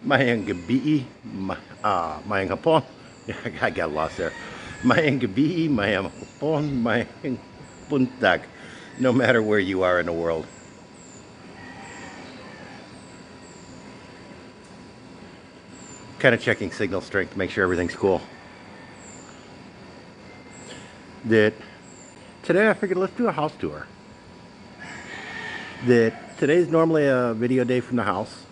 Mayang gabi, mayang hapon. I got lost there. Mayang gabi, mayang hapon, mayang buntag. No matter where you are in the world. Kind of checking signal strength to make sure everything's cool. That today I figured let's do a house tour. That today's normally a video day from the house,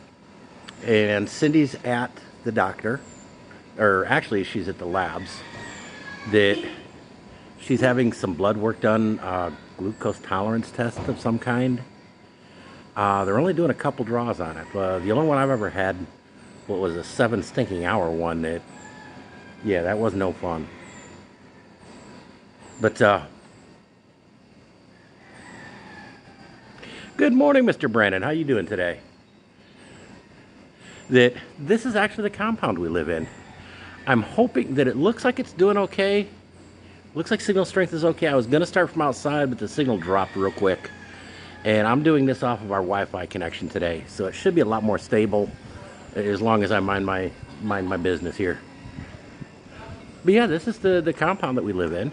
and Cindy's at the doctor, or actually she's at the labs. That she's having some blood work done, glucose tolerance test of some kind. They're only doing a couple draws on it. The only one I've ever had, what was a 7 stinking hour one that, yeah, that was no fun. But, good morning, Mr. Brandon. How you doing today? That this is actually the compound we live in. I'm hoping that it looks like it's doing okay. Looks like signal strength is okay. I was going to start from outside, but the signal dropped real quick. And I'm doing this off of our Wi-Fi connection today, so it should be a lot more stable as long as I mind my business here. But yeah, this is the compound that we live in.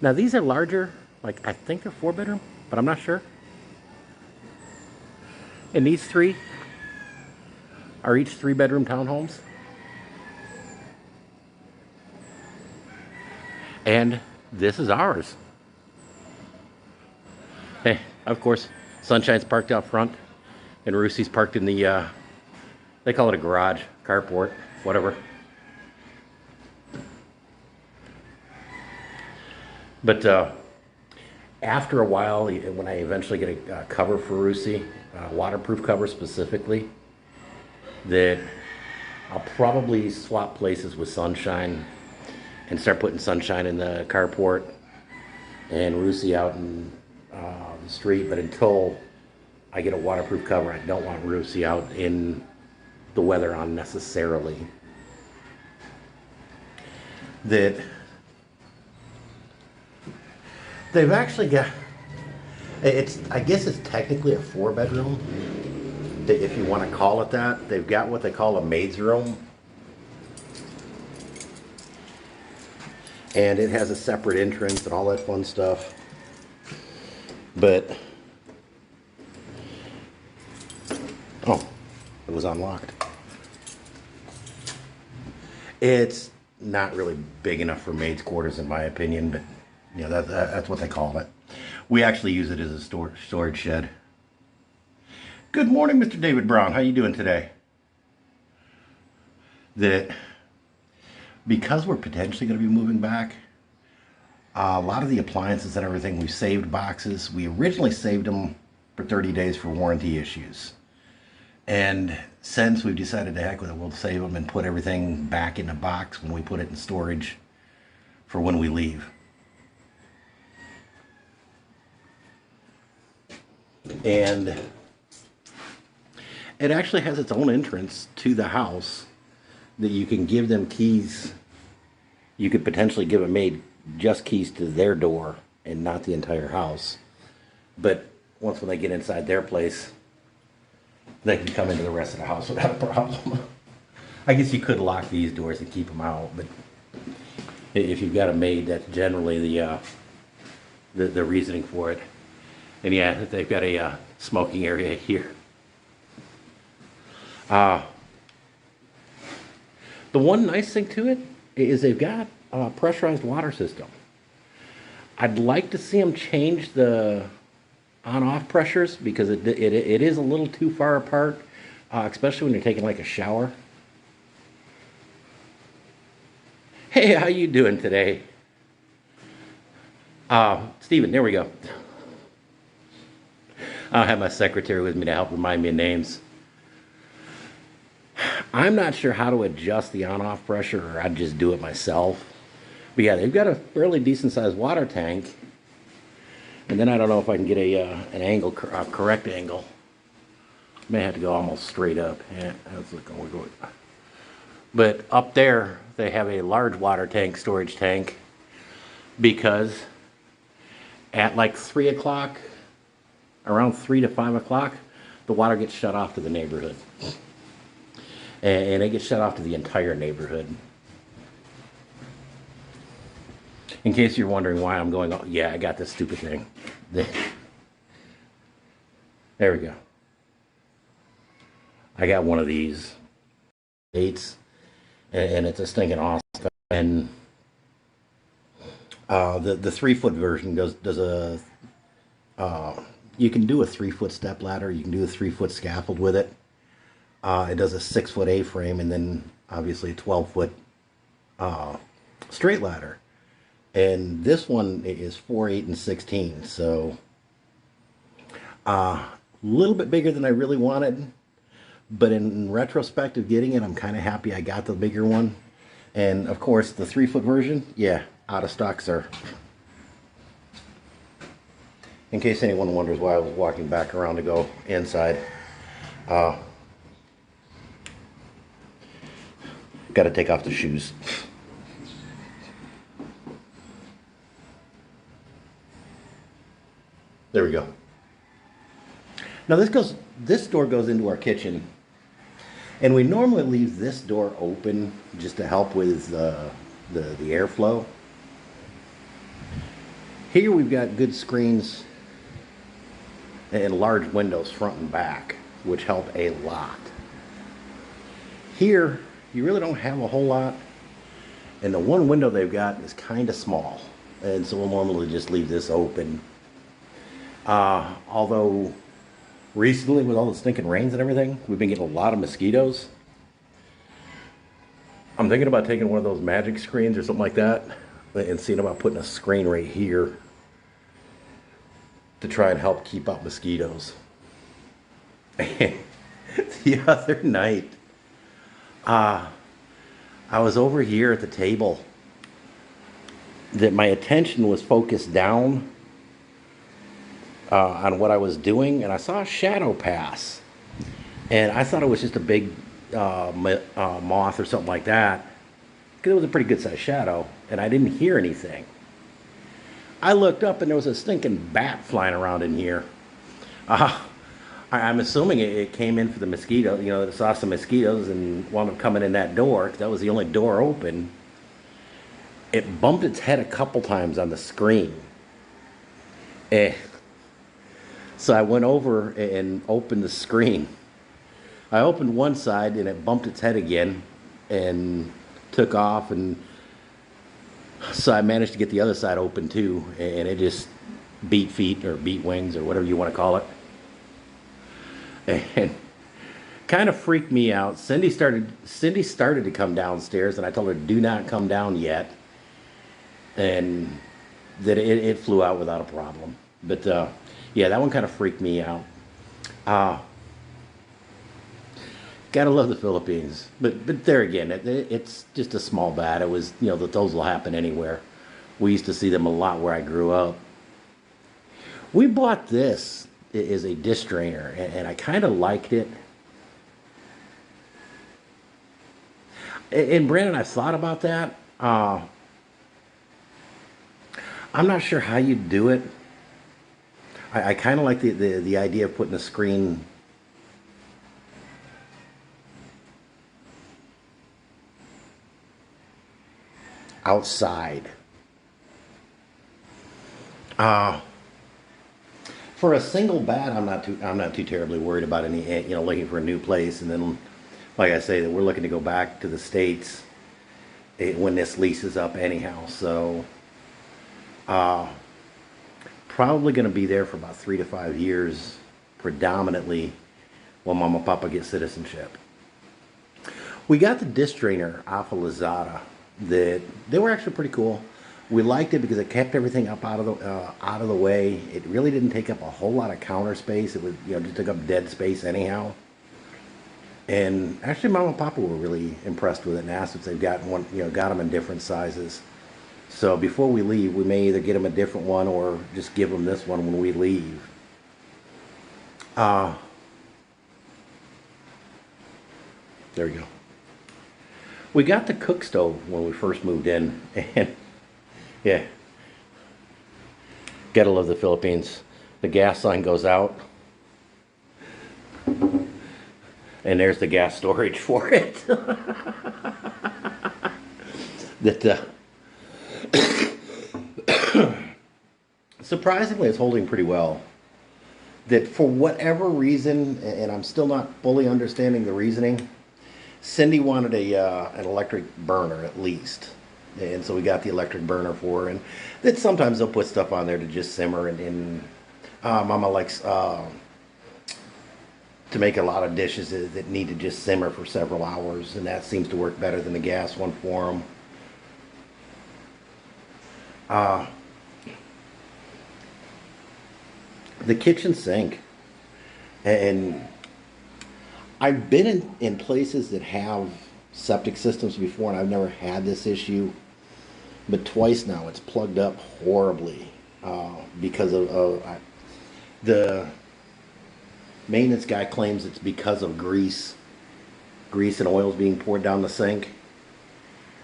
Now these are larger, like I think they're 4-bedroom, but I'm not sure. And these three are each 3-bedroom townhomes. And this is ours. Hey, of course, Sunshine's parked out front, and Roosie's parked in the, they call it a garage, carport, whatever. But after a while, when I eventually get a cover for Roosie, waterproof cover specifically, that I'll probably swap places with Sunshine and start putting Sunshine in the carport and Roosie out in the street. But until I get a waterproof cover, I don't want Roosie out in the weather unnecessarily. That they've actually got, I guess it's technically a 4-bedroom, if you want to call it that. They've got what they call a maid's room. And it has a separate entrance and all that fun stuff. But, oh, it was unlocked. It's not really big enough for maid's quarters in my opinion, but you know, that's what they call it. We actually use it as a storage shed. Good morning, Mr. David Brown. How you doing today? That because we're potentially going to be moving back, a lot of the appliances and everything, we saved boxes. We originally saved them for 30 days for warranty issues. And since we've decided to heck with it, we'll save them and put everything back in the box when we put it in storage for when we leave. And it actually has its own entrance to the house that you can give them keys. You could potentially give a maid just keys to their door and not the entire house. But once when they get inside their place, they can come into the rest of the house without a problem. I guess you could lock these doors and keep them out, but if you've got a maid, that's generally the reasoning for it. And yeah, they've got a smoking area here. The one nice thing to it is they've got a pressurized water system. I'd like to see them change the on-off pressures because it is a little too far apart, especially when you're taking like a shower. Hey, how you doing today? Steven, there we go. I'll have my secretary with me to help remind me of names. I'm not sure how to adjust the on-off pressure, or I'd just do it myself. But yeah, they've got a fairly decent-sized water tank. And then I don't know if I can get an angle, a correct angle. May have to go almost straight up. Yeah, that's looking good. But up there, they have a large water tank, storage tank, because at like 3 o'clock, around 3 to 5 o'clock, the water gets shut off to the neighborhood. And it gets shut off to the entire neighborhood. In case you're wondering why I'm going, oh, yeah, I got this stupid thing. There we go. I got one of these 8s, and it's a stinking awesome. And the 3-foot version does a you can do a 3-foot step ladder. You can do a 3-foot scaffold with it. It does a 6-foot A-frame, and then obviously a 12-foot straight ladder. And this one is 4, 8, and 16. So a little bit bigger than I really wanted. But in retrospect of getting it, I'm kind of happy I got the bigger one. And of course, the 3-foot version, yeah, out of stock, sir. In case anyone wonders why I was walking back around to go inside. Got to take off the shoes. There we go. Now this door goes into our kitchen, and we normally leave this door open just to help with the airflow. Here we've got good screens and large windows front and back, which help a lot. Here you really don't have a whole lot, and the one window they've got is kind of small, and so we'll normally just leave this open. Although recently with all the stinking rains and everything, we've been getting a lot of mosquitoes. I'm thinking about taking one of those magic screens or something like that and seeing about putting a screen right here to try and help keep out mosquitoes. The other night, I was over here at the table that my attention was focused down on what I was doing, and I saw a shadow pass, and I thought it was just a big moth or something like that, because it was a pretty good sized shadow, and I didn't hear anything. I looked up and there was a stinking bat flying around in here. I'm assuming it came in for the mosquito, it saw some mosquitoes and wound up coming in that door, because that was the only door open. It bumped its head a couple times on the screen. So I went over and opened the screen. I opened one side and it bumped its head again and took off, and so I managed to get the other side open too, and it just beat feet or beat wings or whatever you want to call it. And kind of freaked me out. Cindy started to come downstairs, and I told her, do not come down yet. And that it flew out without a problem. But yeah, that one kind of freaked me out. Gotta love the Philippines, but there again, it's just a small bat. It was, those will happen anywhere. We used to see them a lot where I grew up. We bought this as a dish drainer, and I kind of liked it. And Brandon, I thought about that. I'm not sure how you do it. I kind of like the idea of putting a screen outside. For a single bat, I'm not too terribly worried about any, looking for a new place. And then, like I say, that we're looking to go back to the States when this lease is up anyhow. So probably going to be there for about 3 to 5 years, predominantly while Mama and Papa get citizenship. We got the dish drainer off of Lazada. They were actually pretty cool. We liked it because it kept everything up out of the way. It really didn't take up a whole lot of counter space. It was, just took up dead space anyhow. And actually, Mama and Papa were really impressed with it and asked if they've got one, got them in different sizes. So before we leave, we may either get them a different one or just give them this one when we leave. There we go. We got the cook stove when we first moved in, and yeah, gotta love the Philippines. the gas sign goes out, and there's the gas storage for it. That surprisingly is holding pretty well. That for whatever reason, and I'm still not fully understanding the reasoning, Cindy wanted an electric burner at least. And so we got the electric burner for her. And then sometimes they'll put stuff on there to just simmer. And Mama likes to make a lot of dishes that need to just simmer for several hours. And that seems to work better than the gas one for them. The kitchen sink. And I've been in places that have septic systems before, and I've never had this issue. But twice now, it's plugged up horribly because of the maintenance guy claims it's because of grease and oils being poured down the sink.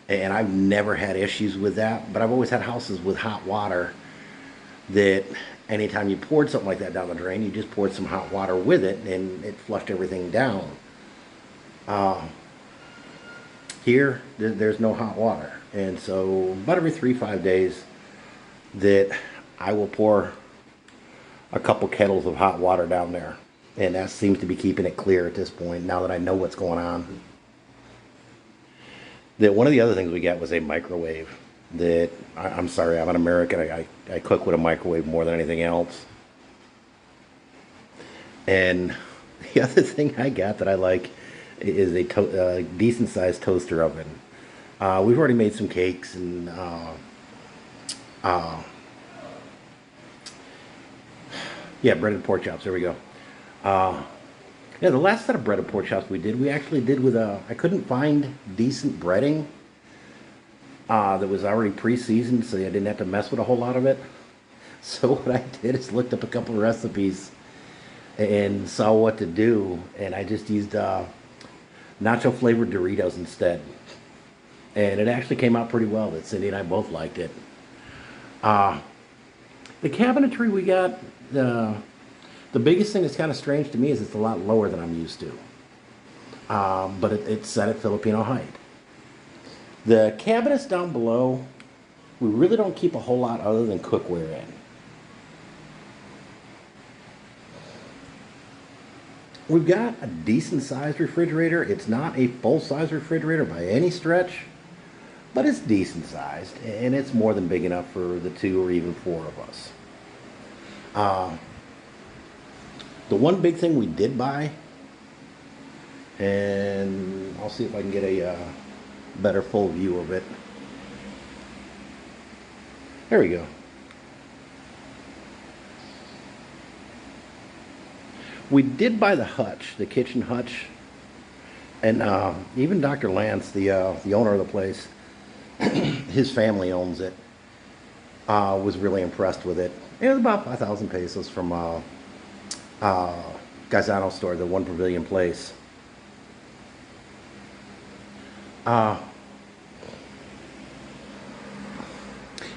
And I've never had issues with that, but I've always had houses with hot water that anytime you poured something like that down the drain, you just poured some hot water with it and it flushed everything down. Here, there's no hot water. And so about every 3-5 days that I will pour a couple kettles of hot water down there. And that seems to be keeping it clear at this point, now that I know what's going on. That one of the other things we got was a microwave. That, I'm sorry, I'm an American. I cook with a microwave more than anything else. And the other thing I got that I like is a decent sized toaster oven. We've already made some cakes and yeah, breaded pork chops. There we go. Yeah, the last set of breaded pork chops we actually did with I couldn't find decent breading that was already pre-seasoned, so I didn't have to mess with a whole lot of it. So what I did is looked up a couple of recipes and saw what to do, and I just used nacho flavored Doritos instead. And it actually came out pretty well. That Cindy and I both liked it. The cabinetry we got, the biggest thing that's kind of strange to me is it's a lot lower than I'm used to. But it's set at Filipino height. The cabinets down below, we really don't keep a whole lot other than cookware in. We've got a decent sized refrigerator. It's not a full size refrigerator by any stretch, but it's decent sized, and it's more than big enough for the 2 or even 4 of us. The one big thing we did buy, and I'll see if I can get a better full view of it. There we go. We did buy the hutch, the kitchen hutch, and even Dr. Lance, the owner of the place, his family owns it, was really impressed with it. It was about 5,000 pesos from Gaisano store, the One Pavilion place.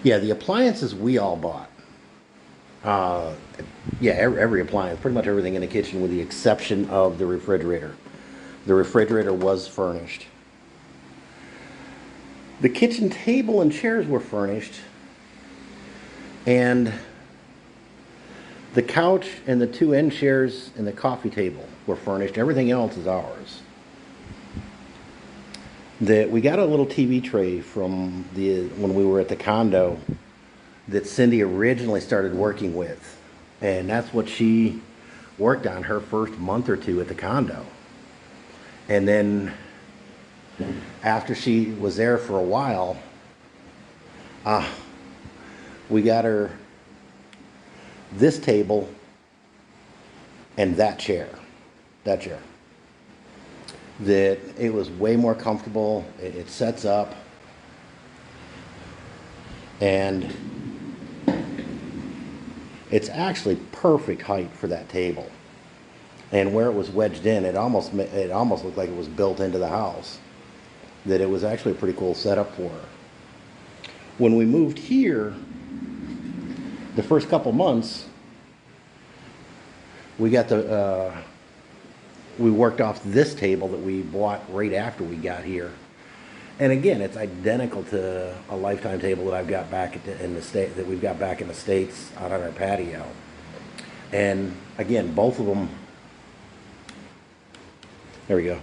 Yeah, the appliances we all bought. Yeah, every appliance, pretty much everything in the kitchen with the exception of the refrigerator. The refrigerator was furnished. The kitchen table and chairs were furnished, and the couch and the 2 end chairs and the coffee table were furnished. Everything else is ours. We got a little TV tray from when we were at the condo that Cindy originally started working with, and that's what she worked on her first month or 2 at the condo. And then after she was there for a while, we got her this table and that chair. That it was way more comfortable. It sets up, and it's actually perfect height for that table. And where it was wedged in, it almost looked like it was built into the house. That it was actually a pretty cool setup for her. When we moved here, the first couple months, We got we worked off this table that we bought right after we got here. And again, it's identical to a Lifetime table that I've got back in the state, that we've got back in the States out on our patio. And again, both of them, there we go.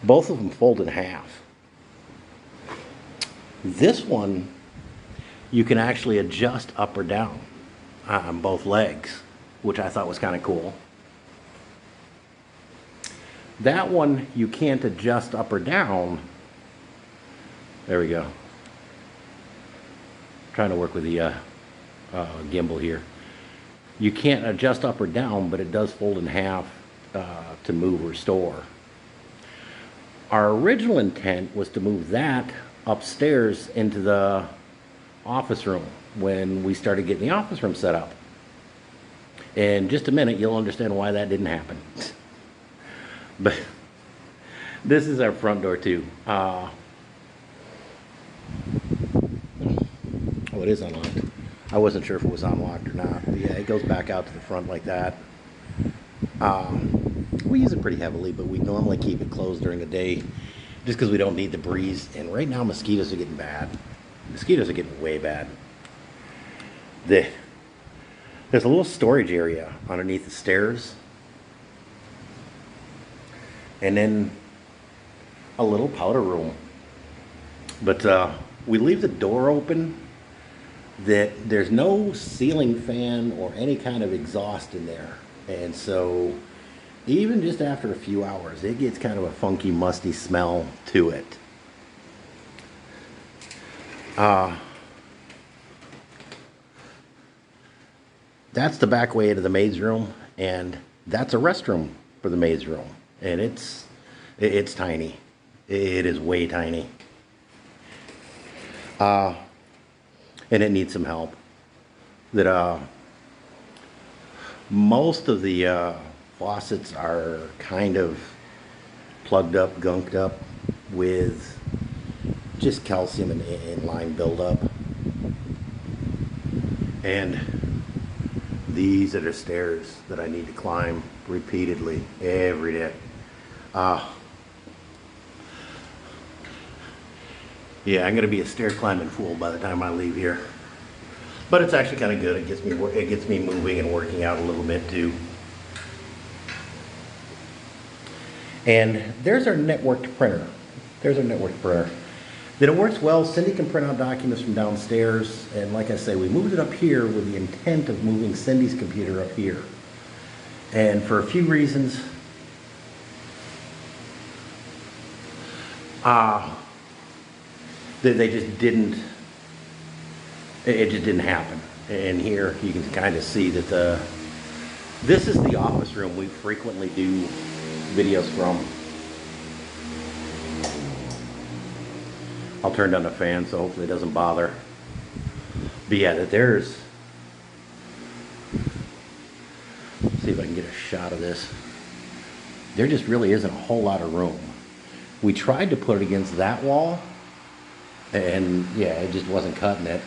Both of them fold in half. This one, you can actually adjust up or down on both legs, which I thought was kind of cool. That one, you can't adjust up or down. There we go. Trying to work with the gimbal here. You can't adjust up or down, but it does fold in half to move or store. Our original intent was to move that upstairs into the office room when we started getting the office room set up. In just a minute, you'll understand why that didn't happen. But this is our front door too. Oh, it is unlocked. I wasn't sure if it was unlocked or not. But yeah, it goes back out to the front like that. We use it pretty heavily, but we normally keep it closed during the day just because we don't need the breeze. And right now, mosquitoes are getting bad. Mosquitoes are getting way bad. There's a little storage area underneath the stairs. And then a little powder room. But we leave the door open, that there's no ceiling fan or any kind of exhaust in there. And so even just after a few hours, it gets kind of a funky, musty smell to it. That's the back way into the maid's room, and that's a restroom for the maid's room. And it's tiny. It is way tiny. And it needs some help. That most of the faucets are kind of plugged up, gunked up with just calcium and lime buildup. And these are the stairs that I need to climb repeatedly every day. Yeah, I'm gonna be a stair climbing fool by the time I leave here. But it's actually kind of good. It gets me moving and working out a little bit too. And there's our networked printer. There's our networked printer. Then it works well. Cindy can print out documents from downstairs. And like I say, we moved it up here with the intent of moving Cindy's computer up here. And for a few reasons, they just didn't, it just didn't happen. And here you can kind of see that this is the office room we frequently do videos from. I'll turn down the fan so hopefully it doesn't bother. But yeah, there's, see if I can get a shot of this. There just really isn't a whole lot of room. We tried to put it against that wall, and yeah, it just wasn't cutting it.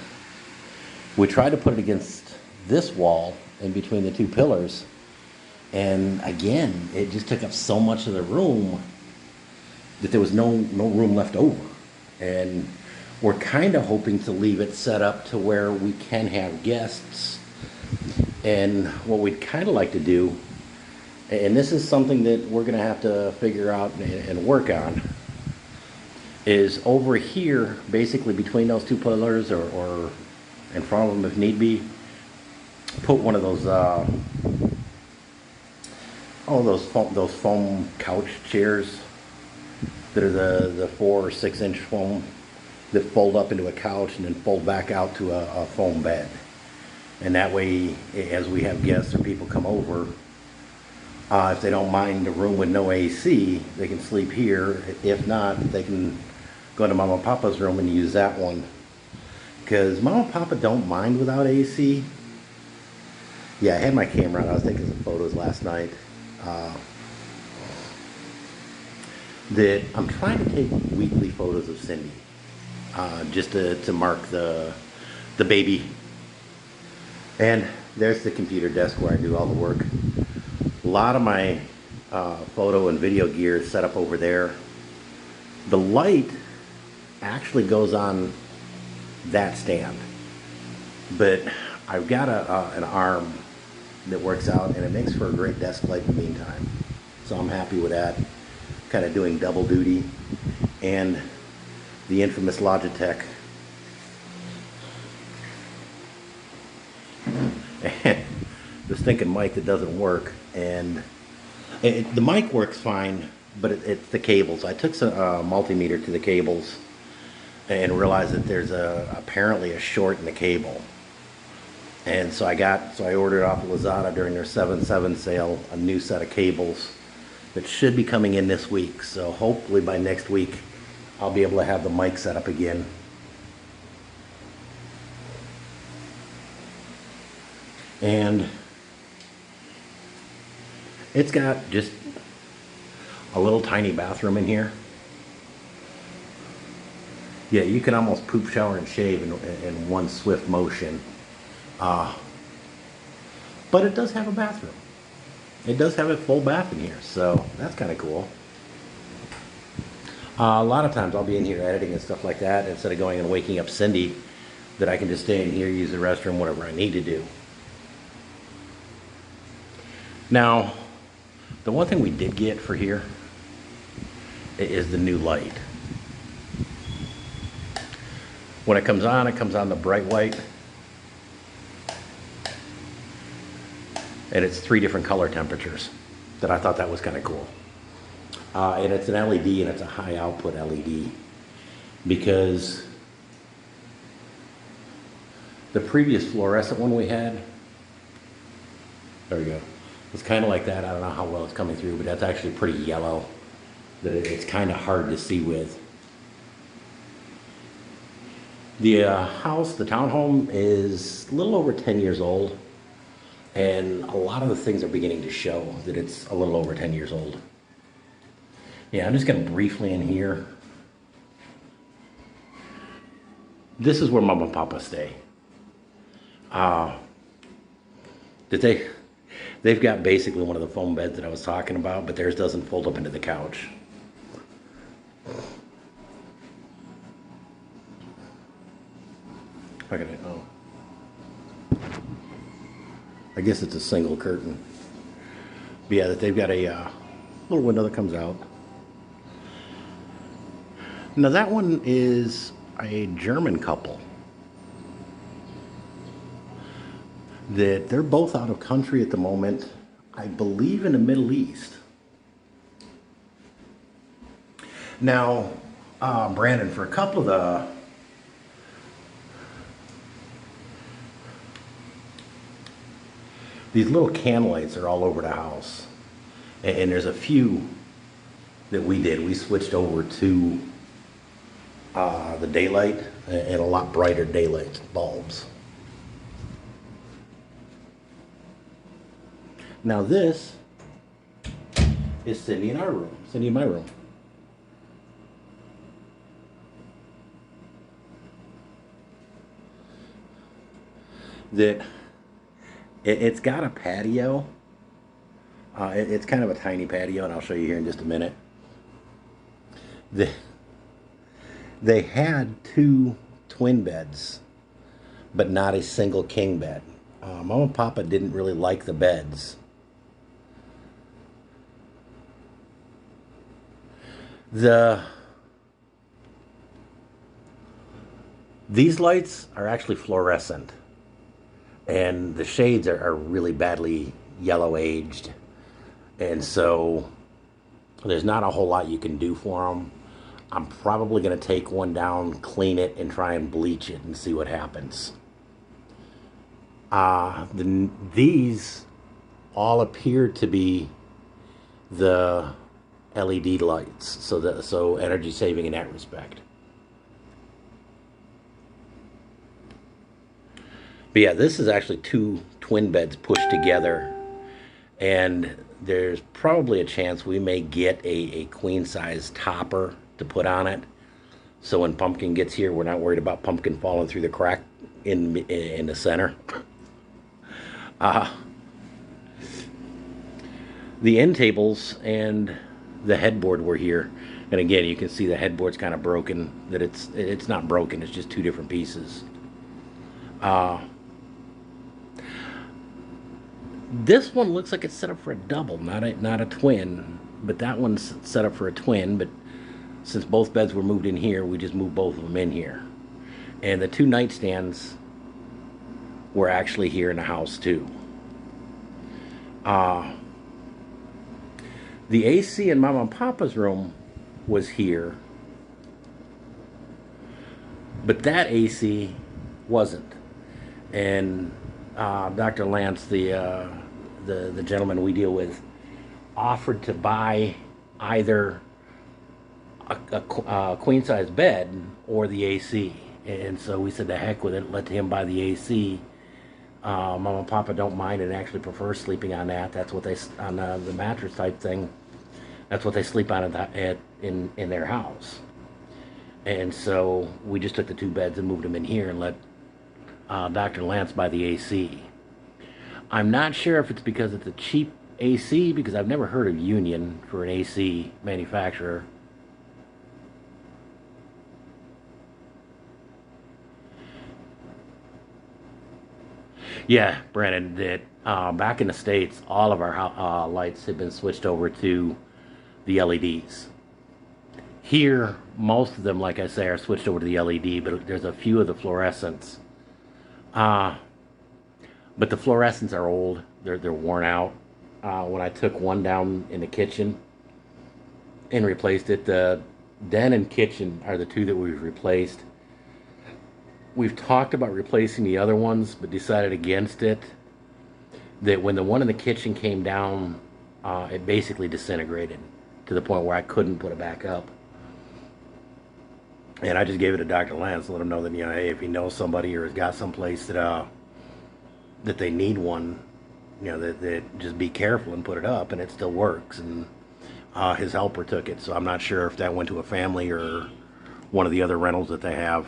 We tried to put it against this wall in between the two pillars, and again, it just took up so much of the room that there was no room left over. And we're kind of hoping to leave it set up to where we can have guests. And what we'd kind of like to do, and this is something that we're going to have to figure out and work on, is over here, basically between those two pillars or in front of them if need be, put one of those those foam couch chairs that are the 4 or 6 inch foam that fold up into a couch and then fold back out to a foam bed. And that way, as we have guests or people come over, if they don't mind the room with no AC, they can sleep here. If not, they can go to Mama and Papa's room and use that one. Because Mama and Papa don't mind without AC. Yeah, I had my camera out. I was taking some photos last night. That I'm trying to take weekly photos of Cindy, just to mark the baby. And there's the computer desk where I do all the work. A lot of my photo and video gear is set up over there. The light actually goes on that stand, but I've got an arm that works out, and it makes for a great desk light in the meantime. So I'm happy with that. Kind of doing double duty. And the infamous Logitech. And the stinking mic that doesn't work. And the mic works fine, but it's the cables. I took some multimeter to the cables and realized that there's apparently a short in the cable. And so I ordered off of Lazada during their 7/7 sale a new set of cables that should be coming in this week. So hopefully by next week I'll be able to have the mic set up again. And it's got just a little tiny bathroom in here. Yeah, you can almost poop, shower, and shave in one swift motion. But it does have a bathroom. It does have a full bath in here, so that's kind of cool. A lot of times I'll be in here editing and stuff like that, instead of going and waking up Cindy, that I can just stay in here, use the restroom, whatever I need to do. Now, the one thing we did get for here is the new light. When it comes on the bright white. And it's 3 different color temperatures. That I thought that was kind of cool. And it's an LED, and it's a high output LED. Because the previous fluorescent one we had, there we go, it's kind of like that. I don't know how well it's coming through, but that's actually pretty yellow. That it's kind of hard to see with. The house, the townhome, is a little over 10 years old. And a lot of the things are beginning to show that it's a little over 10 years old. Yeah, I'm just going to briefly in here. This is where Mom and Papa stay. They've got basically one of the foam beds that I was talking about, but theirs doesn't fold up into the couch. I guess it's a single curtain. But yeah, they've got a little window that comes out. Now that one is a German couple. That they're both out of country at the moment. I believe in the Middle East. Now, Brandon, for a couple of the these little can lights are all over the house. And there's a few that we did. We switched over to the daylight and a lot brighter daylight bulbs. Now this is Cindy in our room, Cindy in my room. It's got a patio. It's kind of a tiny patio, and I'll show you here in just a minute. They had 2 twin beds, but not a single king bed. Mama and Papa didn't really like the beds. These lights are actually fluorescent. And the shades are really badly yellow aged. And so there's not a whole lot you can do for them. I'm probably going to take one down, clean it, and try and bleach it and see what happens. These all appear to be the LED lights, so energy saving in that respect. But yeah, this is actually 2 twin beds pushed together, and there's probably a chance we may get a queen size topper to put on it. So when Pumpkin gets here, we're not worried about Pumpkin falling through the crack in the center. The end tables and the headboard were here. And again, you can see the headboard's kind of broken. That it's not broken. It's just two different pieces. This one looks like it's set up for a double, not a twin. But that one's set up for a twin. But since both beds were moved in here, we just moved both of them in here. And the two nightstands were actually here in the house too. The AC in Mama and Papa's room was here, but that AC wasn't. And Dr. Lance, the gentleman we deal with, offered to buy either a queen size bed or the AC. And so we said, the heck with it, let him buy the AC. Mama and Papa don't mind and actually prefer sleeping on that. That's what they, on the mattress type thing, that's what they sleep on in their house. And so we just took the two beds and moved them in here and let Dr. Lance buy the AC. I'm not sure if it's because it's a cheap AC, because I've never heard of Union for an AC manufacturer. Yeah, Brandon, that back in the States, all of our lights have been switched over to the LEDs. Here, most of them, like I say, are switched over to the LED, but there's a few of the fluorescents. But the fluorescents are old. They're worn out. When I took one down in the kitchen and replaced it, the den and kitchen are the two that we've replaced. We've talked about replacing the other ones, but decided against it. That when the one in the kitchen came down, it basically disintegrated to the point where I couldn't put it back up. And I just gave it to Dr. Lance, let him know that, hey, if he knows somebody or has got someplace that they need one, that just be careful and put it up, and it still works. And his helper took it, so I'm not sure if that went to a family or one of the other rentals that they have.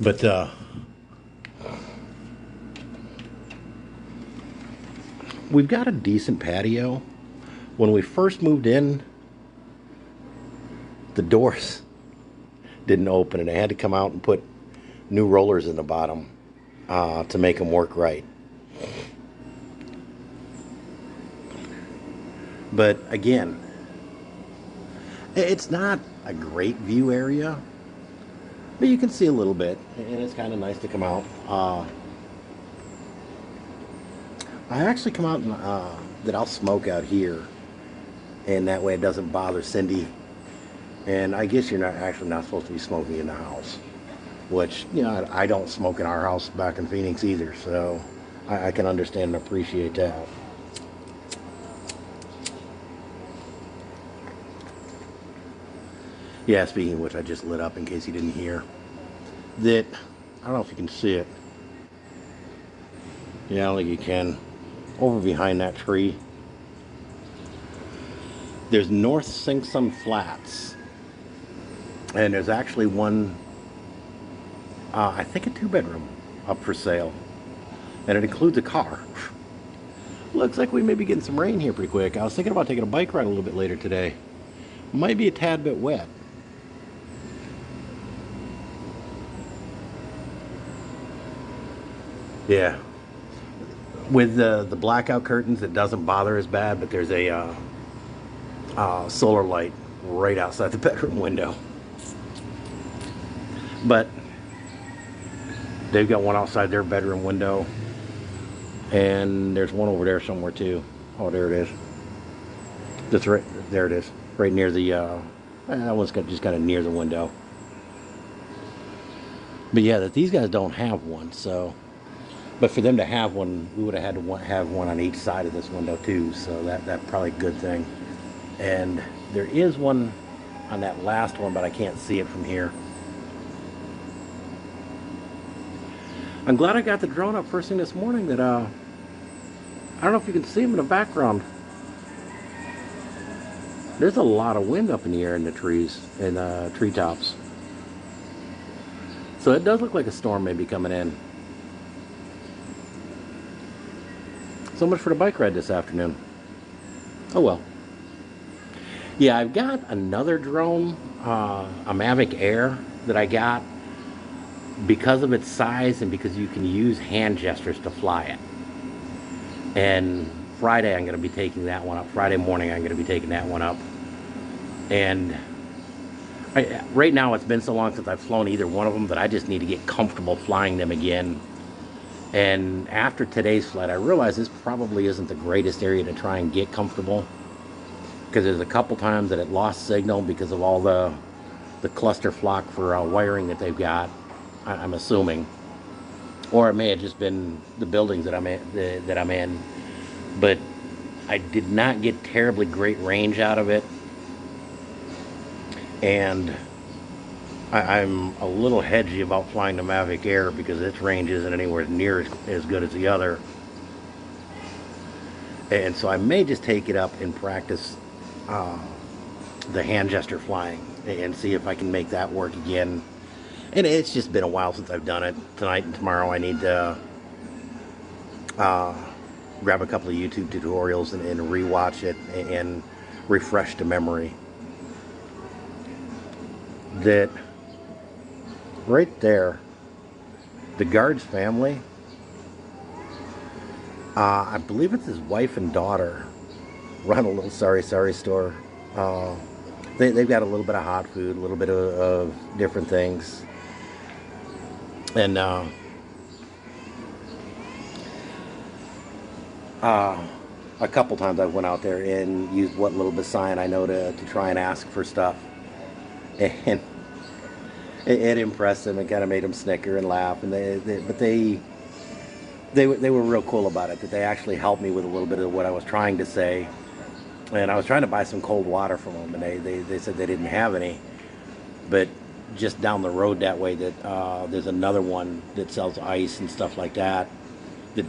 But we've got a decent patio. When we first moved in, the doors didn't open, and I had to come out and put new rollers in the bottom to make them work right. But again, it's not a great view area, but you can see a little bit, and it's kind of nice to come out. I actually come out and that I'll smoke out here, and that way it doesn't bother Cindy. And I guess you're not supposed to be smoking in the house, which I don't smoke in our house back in Phoenix either, so I can understand and appreciate that. Yeah, speaking of which, I just lit up in case you didn't hear. That, I don't know if you can see it. Yeah, I don't think you can. Over behind that tree, there's North Sinksum Flats. And there's actually one, I think a 2-bedroom up for sale. And it includes a car. Looks like we may be getting some rain here pretty quick. I was thinking about taking a bike ride a little bit later today. Might be a tad bit wet. Yeah. With the blackout curtains, it doesn't bother as bad, but there's a solar light right outside the bedroom window. But they've got one outside their bedroom window, and there's one over there somewhere too. Oh, there it is. That's right. There it is. Right near the. That one's just kind of near the window. But yeah, that these guys don't have one, so. But for them to have one, we would have had to have one on each side of this window too. So that's probably a good thing. And there is one on that last one, but I can't see it from here. I'm glad I got the drone up first thing this morning. That I don't know if you can see them in the background. There's a lot of wind up in the air in the trees and treetops. So it does look like a storm may be coming in. So much for the bike ride this afternoon. Oh well. Yeah, I've got another drone, a Mavic Air that I got because of its size and because you can use hand gestures to fly it. And Friday I'm going to be taking that one up. Friday morning I'm going to be taking that one up. And right now it's been so long since I've flown either one of them that I just need to get comfortable flying them again. And after today's flight, I realized this probably isn't the greatest area to try and get comfortable, because there's a couple times that it lost signal because of all the cluster flock for wiring that they've got. I'm assuming, or it may have just been the buildings that I'm in. But I did not get terribly great range out of it, and I'm a little hedgy about flying the Mavic Air because its range isn't anywhere near as good as the other. And so I may just take it up and practice the hand gesture flying and see if I can make that work again. And it's just been a while since I've done it. Tonight and tomorrow I need to grab a couple of YouTube tutorials and rewatch it and refresh the memory. That right there, the Guards family, I believe it's his wife and daughter, run a little Sorry Sorry store. They've got a little bit of hot food, a little bit of different things. And a couple times I went out there and used what little bit of sign I know to try and ask for stuff. And it impressed them and kind of made them snicker and laugh. And they were real cool about it, that they actually helped me with a little bit of what I was trying to say. And I was trying to buy some cold water from them, and they said they didn't have any. But just down the road that way, that there's another one that sells ice and stuff like that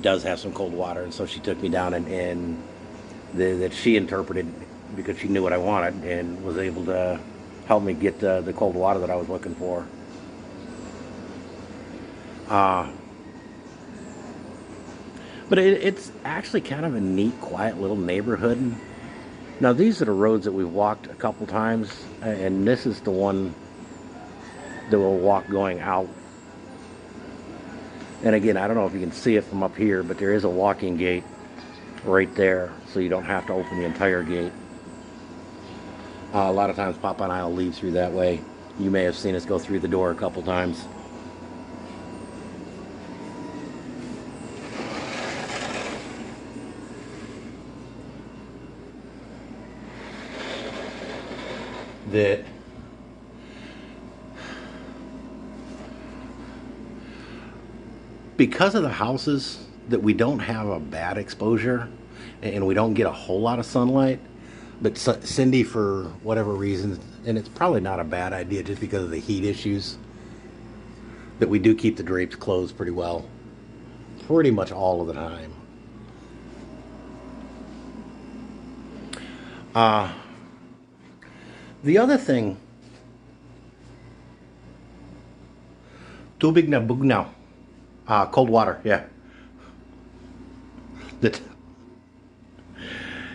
does have some cold water. And so she took me down, and that she interpreted, because she knew what I wanted, and was able to help me get the cold water that I was looking for. But it's actually kind of a neat, quiet little neighborhood. Now, these are the roads that we've walked a couple times, and this is the one that we'll walk going out. And again, I don't know if you can see it from up here, but there is a walking gate right there, so you don't have to open the entire gate. A lot of times Papa and I will leave through that way. You may have seen us go through the door a couple times. That because of the houses, that we don't have a bad exposure and we don't get a whole lot of sunlight. But Cindy, for whatever reason, and it's probably not a bad idea just because of the heat issues, that we do keep the drapes closed pretty well, pretty much all of the time. The other thing, tubig na bugnaw, cold water, yeah. That,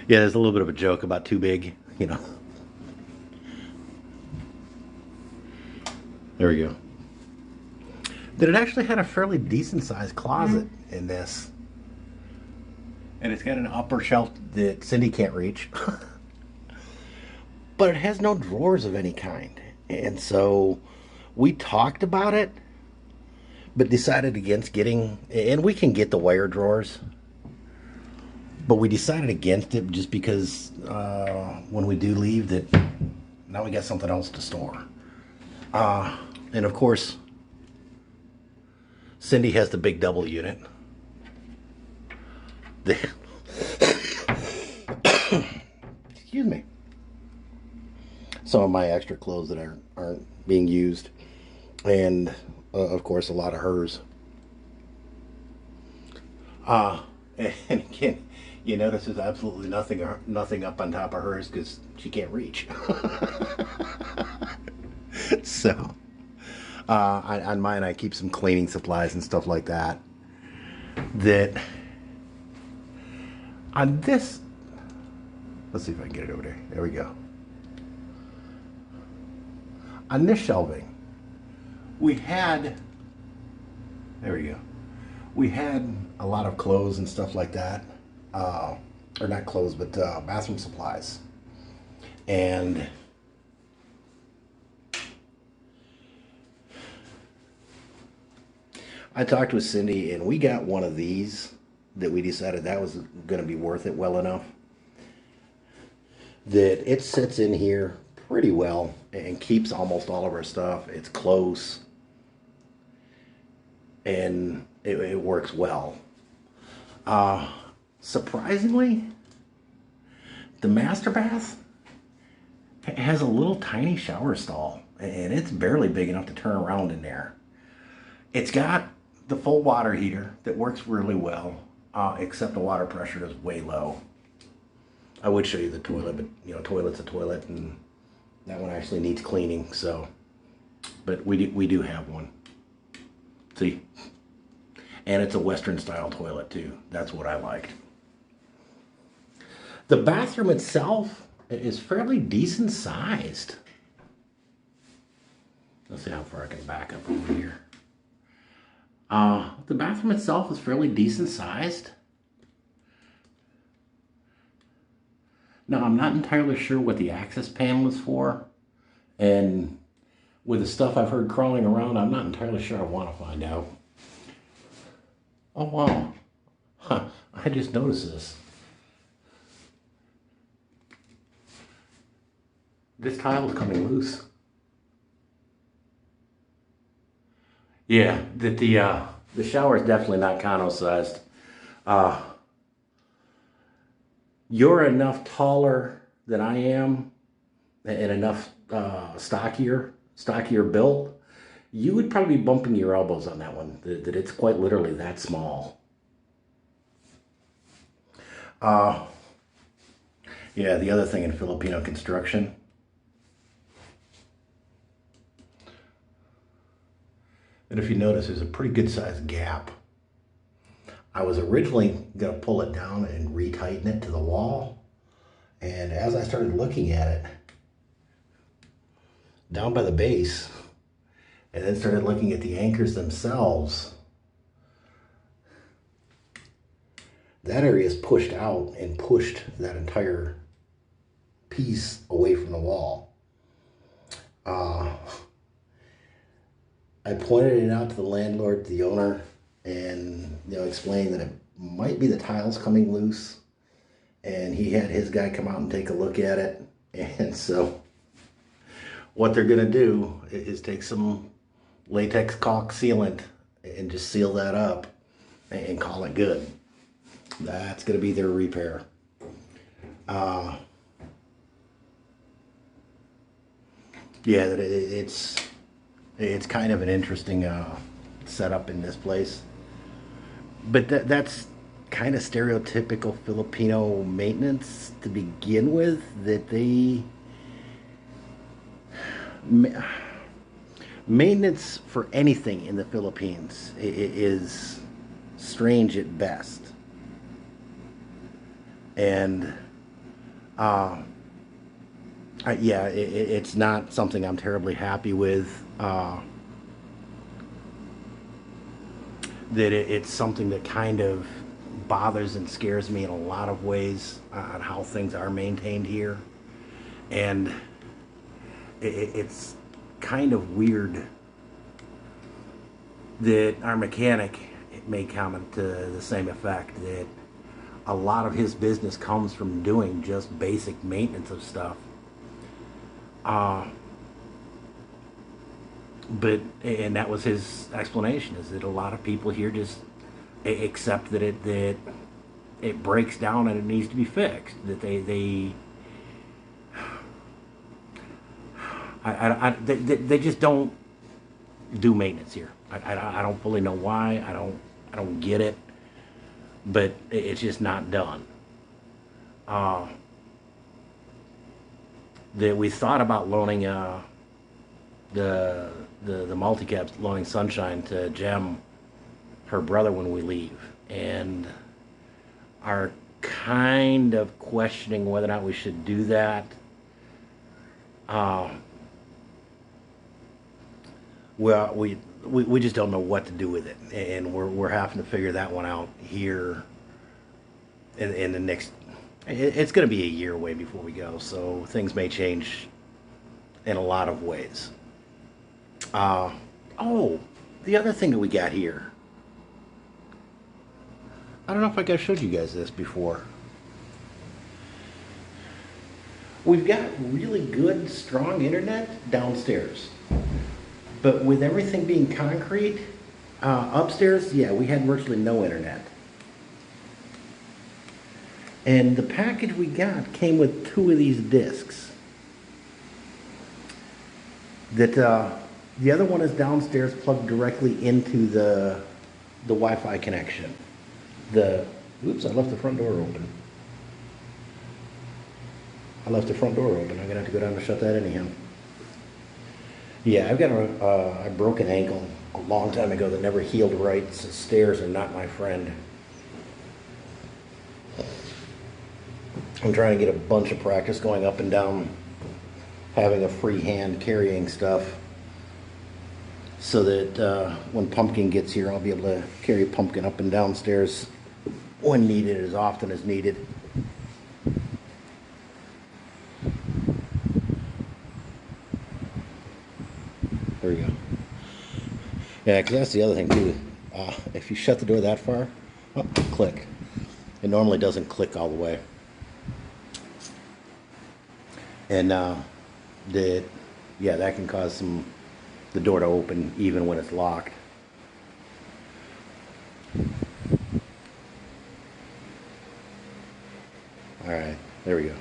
yeah, there's a little bit of a joke about too big, you know. There we go. That it actually had a fairly decent sized closet in this. And it's got an upper shelf that Cindy can't reach. But it has no drawers of any kind. And so we talked about it, but decided against getting, and we can get the wire drawers, but we decided against it just because when we do leave, that now we got something else to store. And of course, Cindy has the big double unit. Excuse me. Some of my extra clothes that aren't being used, and of course a lot of hers. And again, you notice there's absolutely nothing up on top of hers because she can't reach. So on mine I keep some cleaning supplies and stuff like that. That On this, let's see if I can get it over there. There we go. On this shelving, we had, there we go. We had a lot of clothes and stuff like that. Or not clothes, but bathroom supplies. And I talked with Cindy, and we got one of these that we decided that was going to be worth it well enough that it sits in here pretty well and keeps almost all of our stuff. It's close and it works well. Surprisingly, the master bath has a little tiny shower stall, and it's barely big enough to turn around in there. It's got the full water heater that works really well, except the water pressure is way low. I would show you the toilet, but you know, toilet's a toilet, and that one actually needs cleaning. So, but we do have one. See, and it's a Western style toilet too. That's what I liked. The bathroom itself is fairly decent sized. Let's see how far I can back up over here. The bathroom itself is fairly decent sized. Now, I'm not entirely sure what the access panel is for, and with the stuff I've heard crawling around, I'm not entirely sure I want to find out. Oh, wow. Huh, I just noticed this. This tile is coming loose. Yeah, the shower is definitely not Kano sized. You're enough taller than I am and enough stockier built. You would probably be bumping your elbows on that one. That it's quite literally that small. Yeah, the other thing in Filipino construction, and if you notice, there's a pretty good sized gap. I was originally going to pull it down and retighten it to the wall. And as I started looking at it, down by the base, and then started looking at the anchors themselves, that area is pushed out and pushed that entire piece away from the wall. I pointed it out to the landlord, the owner, and explained that it might be the tiles coming loose, and he had his guy come out and take a look at it. And so what they're gonna do is take some latex caulk sealant and just seal that up and call it good. That's gonna be their repair. Yeah, it's kind of an interesting setup in this place. But that's kind of stereotypical Filipino maintenance to begin with, that maintenance for anything in the Philippines is strange at best. And yeah, it's not something I'm terribly happy with. That it's something that kind of bothers and scares me in a lot of ways on how things are maintained here. And it's kind of weird that our mechanic made comment to the same effect, that a lot of his business comes from doing just basic maintenance of stuff. And that was his explanation, is that a lot of people here just accept that it breaks down and it needs to be fixed. That they just don't do maintenance here. I don't fully know why. I don't get it, but it's just not done. That we thought about loaning the multi-cabs, loaning Sunshine to Jem, her brother, when we leave, and our kind of questioning whether or not we should do that. Well, we just don't know what to do with it, and we're having to figure that one out here in the next. It's going to be a year away before we go, so things may change in a lot of ways. Oh, the other thing that we got here. I don't know if I showed you guys this before. We've got really good, strong internet downstairs. But with everything being concrete, upstairs, yeah, we had virtually no internet. And the package we got came with 2 of these discs. That the other one is downstairs, plugged directly into the Wi-Fi connection. Oops, I left the front door open. I'm gonna have to go down and shut that anyhow. Yeah, I've got a broken ankle a long time ago that never healed right, so stairs are not my friend. I'm trying to get a bunch of practice going up and down, having a free hand carrying stuff, so that when Pumpkin gets here, I'll be able to carry Pumpkin up and down stairs when needed, as often as needed. There we go. Yeah, because that's the other thing too. If you shut the door that far, click. It normally doesn't click all the way. And that can cause the door to open even when it's locked. All right, there we go.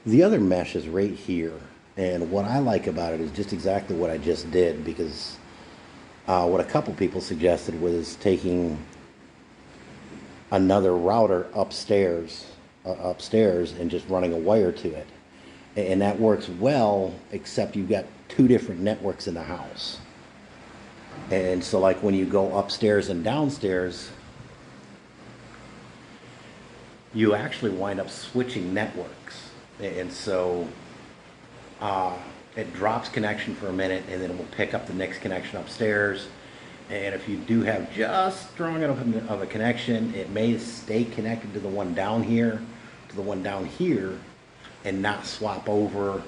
The other mesh is right here. And what I like about it is just exactly what I just did, because what a couple people suggested was taking another router upstairs and just running a wire to it. And that works well, except you've got 2 different networks in the house. And so like when you go upstairs and downstairs, you actually wind up switching networks. And so it drops connection for a minute, and then it will pick up the next connection upstairs. And if you do have just strong enough of a connection, it may stay connected to the one down here, and not swap over.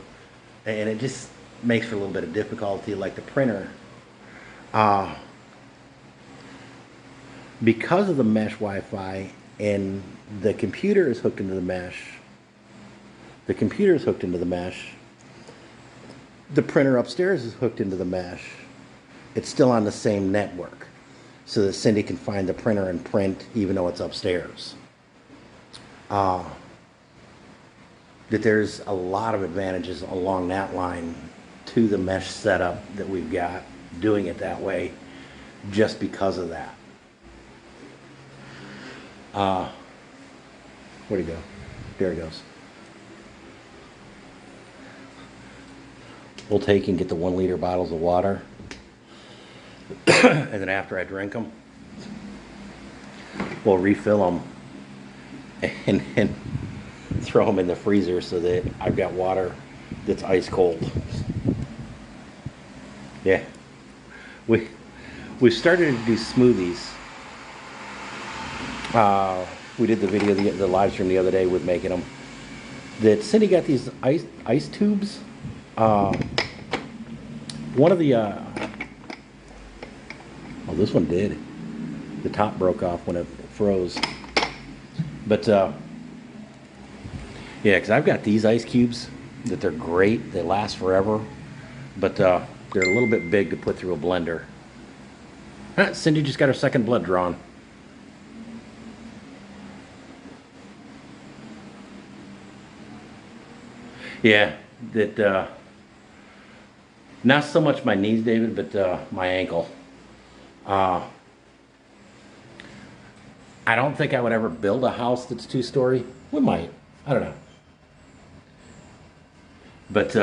And it just makes for a little bit of difficulty, like the printer. Because of the mesh Wi-Fi, and the computer is hooked into the mesh, the printer upstairs is hooked into the mesh. It's still on the same network, so that Cindy can find the printer and print even though it's upstairs. That there's a lot of advantages along that line to the mesh setup that we've got, doing it that way, just because of that. Where'd he go? There he goes. We'll take and get the 1 liter bottles of water, and then after I drink them, we'll refill them and throw them in the freezer so that I've got water that's ice cold. Yeah, we started to do smoothies. We did the video, the live stream the other day with making them. That Cindy got these ice tubes. One of the this one did. The top broke off when it froze. But yeah, because I've got these ice cubes that they're great. They last forever, but they're a little bit big to put through a blender. Cindy just got her second blood drawn. Yeah, that not so much my knees, David, but my ankle. I don't think I would ever build a house that's 2-story. We might. I don't know. But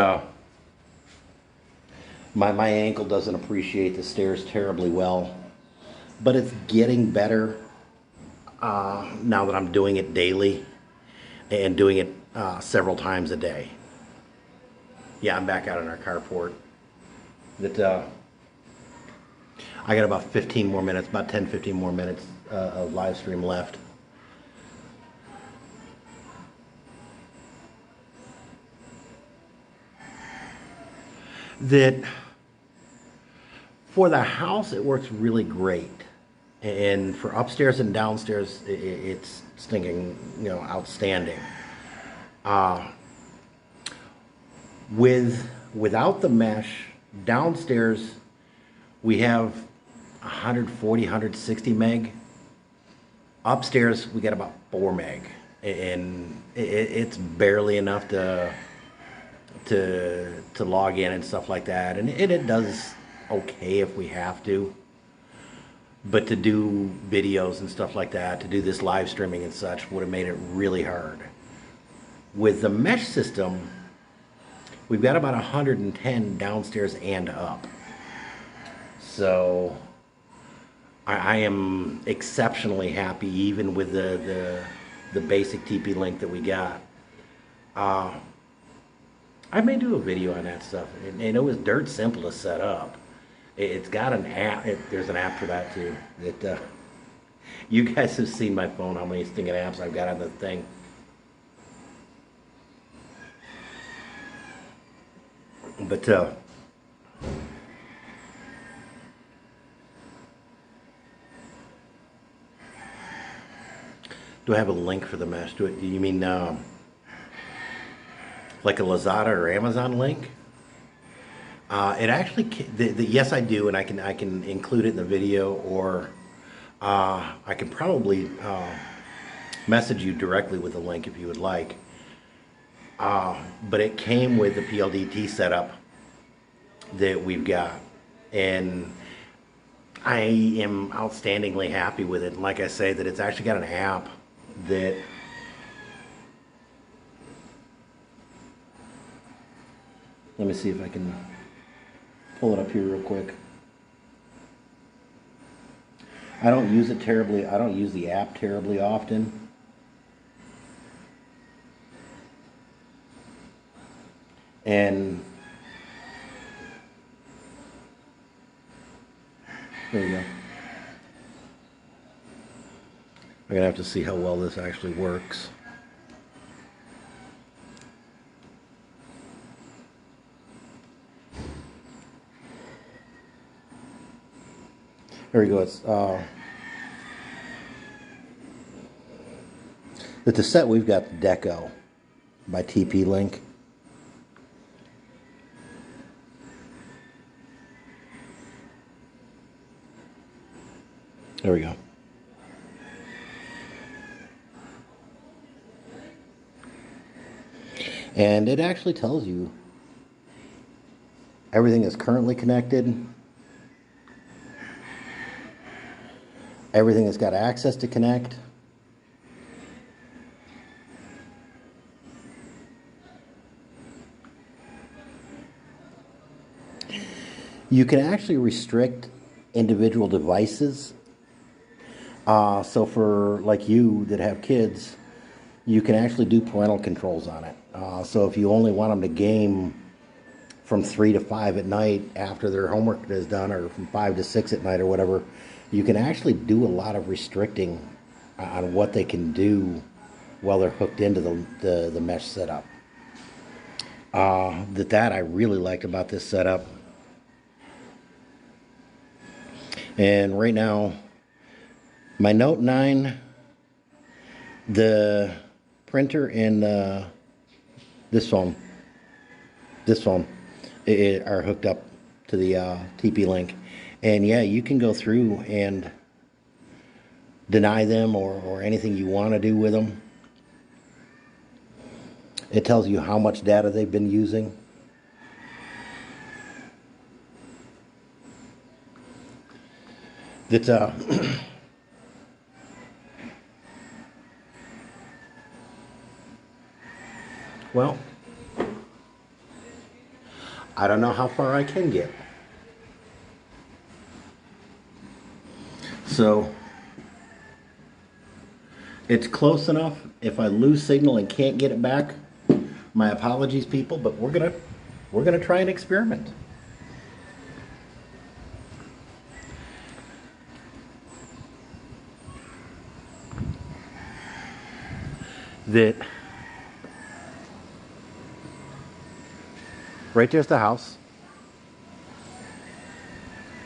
my ankle doesn't appreciate the stairs terribly well. But it's getting better. now that I'm doing it daily and doing it several times a day. Yeah, I'm back out in our carport. That I got about 15 more minutes, about 10, 15 more minutes of live stream left. That for the house, it works really great. And for upstairs and downstairs, it's stinking, outstanding. Without the mesh, downstairs we have 140, 160 meg. Upstairs we got about 4 meg, and it's barely enough to log in and stuff like that. And it does okay if we have to. But to do videos and stuff like that, to do this live streaming and such, would have made it really hard. With the mesh system, we've got about 110 downstairs and up. So I am exceptionally happy, even with the basic TP-Link that we got. I may do a video on that stuff, and it was dirt simple to set up. It's got an app. There's an app for that too. You guys have seen my phone, how many stinking apps I've got on the thing. But do I have a link for the mesh? Do you mean like a Lazada or Amazon link? It actually, yes, I do, and I can include it in the video, or I can probably message you directly with the link if you would like. But it came with the PLDT setup that we've got, and I am outstandingly happy with it. And like I say, that it's actually got an app that let me see if I can pull it up here real quick. I don't use it terribly. I don't use the app terribly often. And there you go. I'm gonna have to see how well this actually works. There we go. It's with the set we've got the Deco by TP-Link. There we go. And it actually tells you everything is currently connected, everything that's got access to connect. You can actually restrict individual devices. So for like you that have kids, you can actually do parental controls on it. So if you only want them to game from 3 to 5 at night after their homework is done, or from 5 to 6 at night or whatever, you can actually do a lot of restricting on what they can do while they're hooked into the mesh setup. That I really liked about this setup. And right now, my Note 9, the printer, and this phone are hooked up to the TP-Link. And yeah, you can go through and deny them or anything you want to do with them. It tells you how much data they've been using. That's well, I don't know how far I can get. So It's close enough. If I lose signal and can't get it back, my apologies, people, but we're gonna try an experiment. That right there's the house.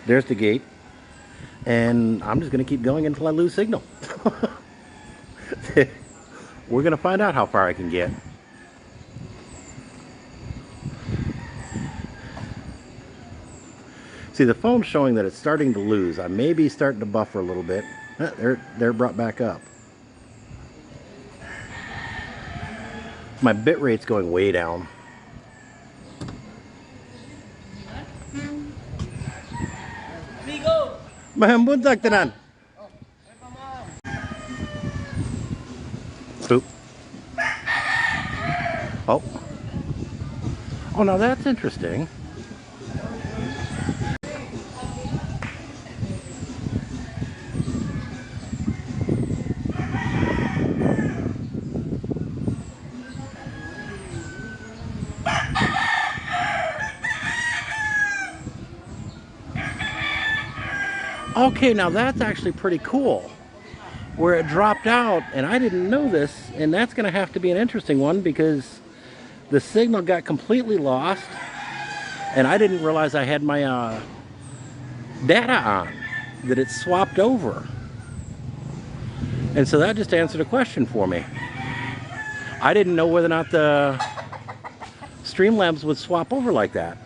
There's the gate. And I'm just gonna keep going until I lose signal. We're gonna find out how far I can get. See, the phone's showing that it's starting to lose. I may be starting to buffer a little bit. They're brought back up. My bit rate's going way down. Mahambuntak tanan. Boop. Oh. Oh, now that's interesting. Okay, now that's actually pretty cool. Where it dropped out, and I didn't know this, and that's going to have to be an interesting one because the signal got completely lost, and I didn't realize I had my data on, that it swapped over. And so that just answered a question for me. I didn't know whether or not the Streamlabs would swap over like that.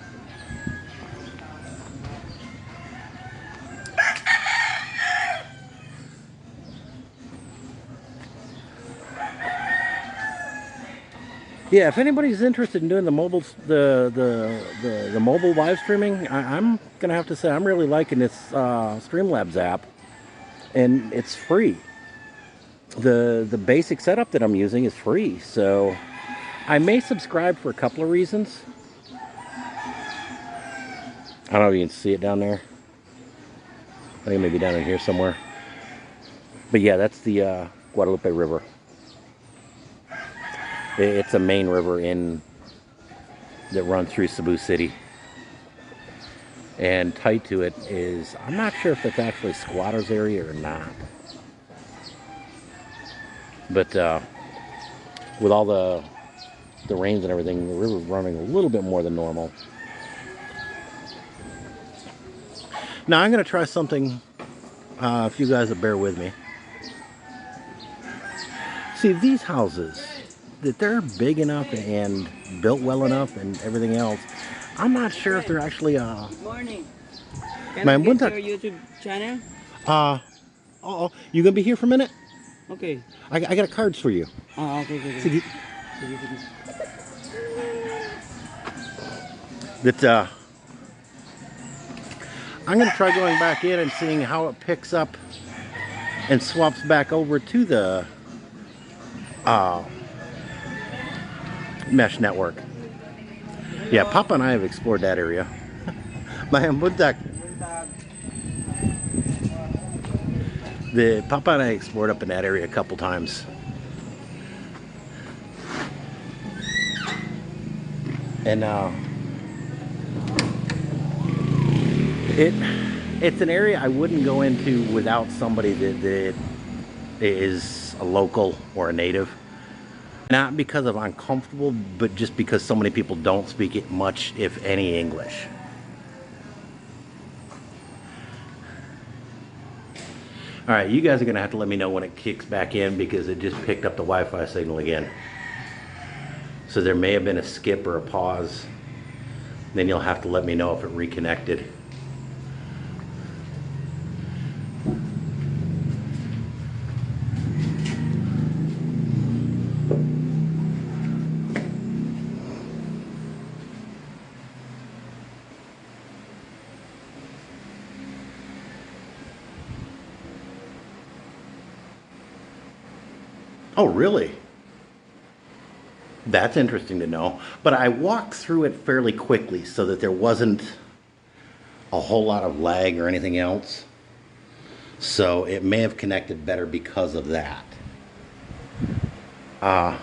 Yeah, if anybody's interested in doing the mobile, the mobile live streaming, I'm gonna have to say I'm really liking this Streamlabs app, and it's free. The basic setup that I'm using is free, so I may subscribe for a couple of reasons. I don't know if you can see it down there. I think maybe down in here somewhere. But yeah, that's the Guadalupe River. It's a main river that runs through Cebu City. And tied to it is, I'm not sure if it's actually squatters area or not. But with all the rains and everything, the river's running a little bit more than normal. Now I'm going to try something, if you guys will bear with me. See, these houses, that they're big enough and built well enough and everything else, I'm not sure if they're actually Good morning. Can I get your YouTube channel? You gonna be here for a minute? Okay. I got cards for you. Oh, okay. See, that I'm gonna try going back in and seeing how it picks up and swaps back over to the mesh network. Yeah, Papa and I have explored that area. Mahambuntak. The Papa and I explored up in that area a couple times. And it's an area I wouldn't go into without somebody that is a local or a native. Not because of uncomfortable, but just because so many people don't speak it much, if any, English. All right, you guys are gonna have to let me know when it kicks back in because it just picked up the Wi-Fi signal again. So there may have been a skip or a pause. Then you'll have to let me know if it reconnected. Oh, really? That's interesting to know. But I walked through it fairly quickly so that there wasn't a whole lot of lag or anything else. So it may have connected better because of that. I'm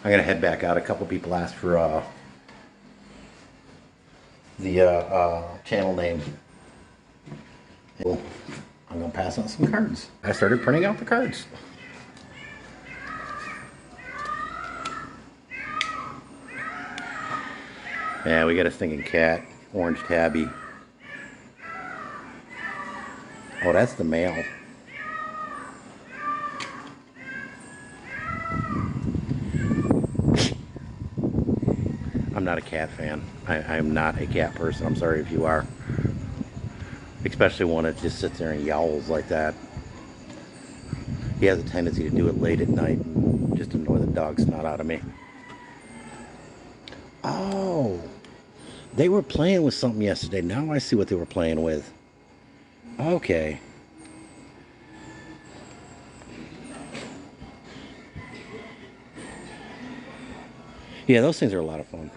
gonna head back out. A couple people asked for the channel name. I'm gonna pass out some cards. I started printing out the cards. Yeah, we got a stinking cat, orange tabby. Oh, that's the male. I'm not a cat fan. I'm not a cat person. I'm sorry if you are. Especially one that just sits there and yowls like that. He has a tendency to do it late at night and just annoy the dog snot out of me. Oh, they were playing with something yesterday. Now I see what they were playing with. Okay. Yeah, those things are a lot of fun.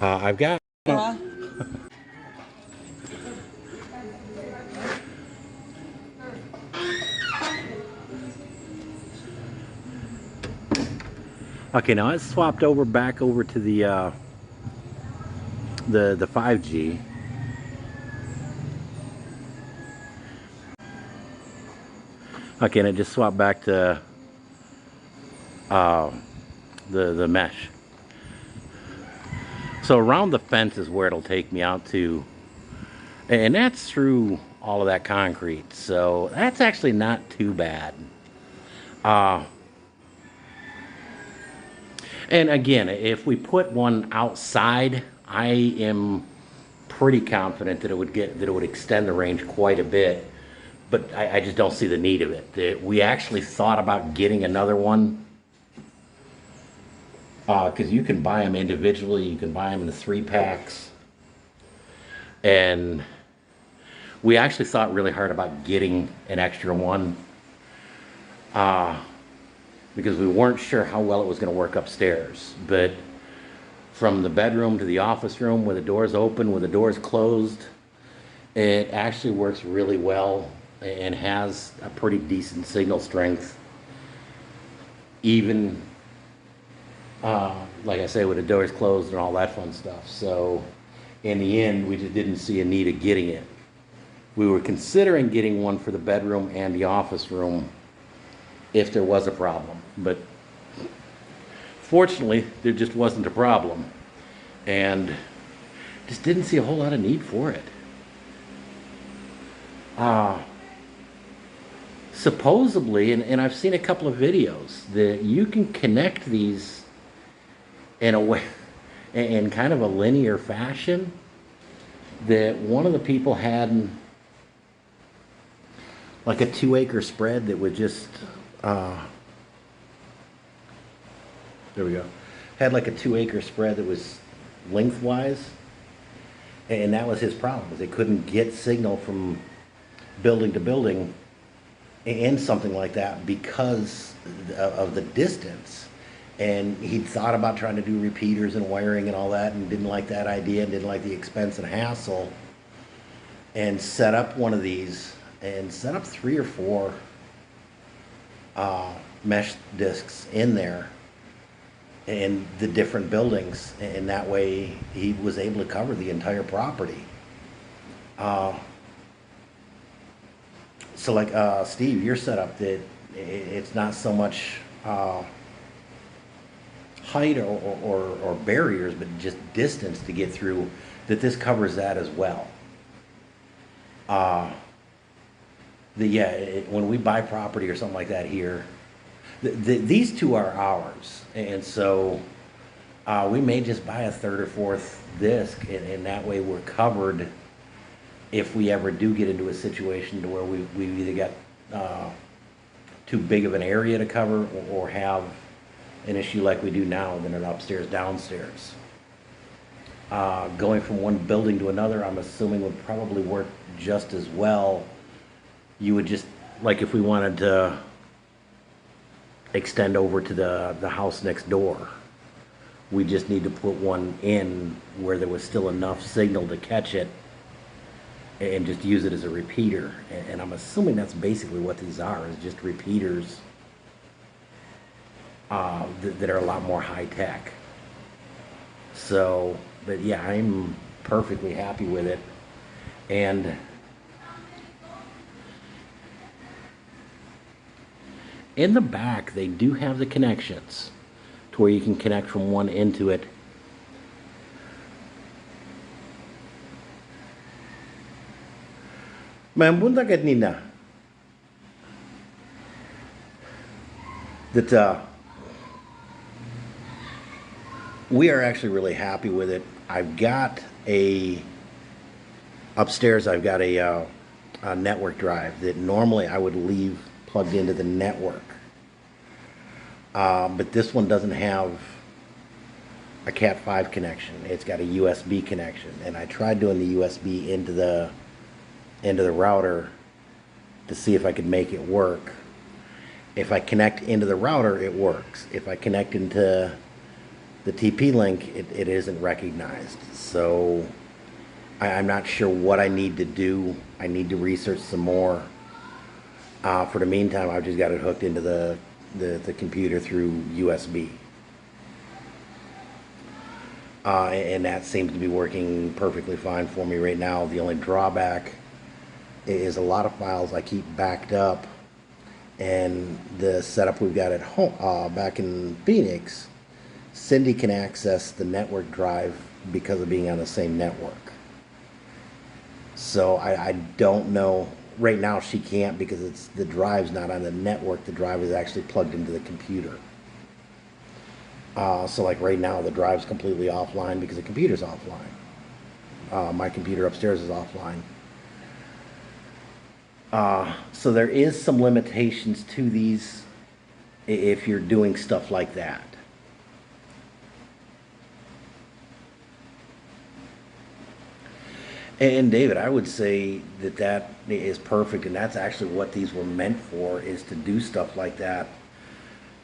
I've got... Okay, now it's swapped over back over to the 5G. Okay, and it just swapped back to the mesh. So around the fence is where it'll take me out to, and that's through all of that concrete. So that's actually not too bad. And again, if we put one outside, I am pretty confident that it would extend the range quite a bit. But I just don't see the need of it. We actually thought about getting another one because you can buy them individually. You can buy them in the 3-packs, and we actually thought really hard about getting an extra one. Because we weren't sure how well it was going to work upstairs. But from the bedroom to the office room, where the door's open, where the door's closed, it actually works really well and has a pretty decent signal strength. Even, like I say, with the doors closed and all that fun stuff. So in the end, we just didn't see a need of getting it. We were considering getting one for the bedroom and the office room if there was a problem, but fortunately there just wasn't a problem, and just didn't see a whole lot of need for it. Supposedly, and I've seen a couple of videos, that you can connect these in a way, in kind of a linear fashion, that one of the people had like a 2-acre spread that would just there we go. Had like a 2-acre spread that was lengthwise, and that was his problem. Was they couldn't get signal from building to building and something like that because of the distance. And he'd thought about trying to do repeaters and wiring and all that, and didn't like that idea, and didn't like the expense and hassle, and set up one of these, and set up 3 or 4 mesh discs in there in the different buildings, and that way he was able to cover the entire property. So like Steve, your setup, that it's not so much height or barriers, but just distance to get through, that this covers that as well. When we buy property or something like that here, these two are ours, and so we may just buy a 3rd or 4th disc, and that way we're covered if we ever do get into a situation to where we've either got too big of an area to cover, or have an issue like we do now with an upstairs downstairs. Going from one building to another, I'm assuming would probably work just as well. You would just, like if we wanted to extend over to the house next door, we just need to put one in where there was still enough signal to catch it, and just use it as a repeater. And I'm assuming that's basically what these are, is just repeaters that are a lot more high tech. So, but yeah, I'm perfectly happy with it. And in the back, they do have the connections to where you can connect from one into it. Ma'am, punta ka nina that we are actually really happy with it. I've got upstairs. I've got a network drive that normally I would leave plugged into the network, but this one doesn't have a Cat 5 connection. It's got a USB connection, and I tried doing the USB into the router to see if I could make it work. If I connect into the router, it works. If I connect into the TP-Link, it isn't recognized. So I'm not sure what I need to do. I need to research some more. For the meantime, I've just got it hooked into the computer through USB. And that seems to be working perfectly fine for me right now. The only drawback is a lot of files I keep backed up, and the setup we've got at home back in Phoenix, Cindy can access the network drive because of being on the same network. So I don't know. Right now she can't because the drive's not on the network. The drive is actually plugged into the computer. So like right now the drive's completely offline because the computer's offline. My computer upstairs is offline. So there is some limitations to these if you're doing stuff like that. And David, I would say that is perfect, and that's actually what these were meant for, is to do stuff like that,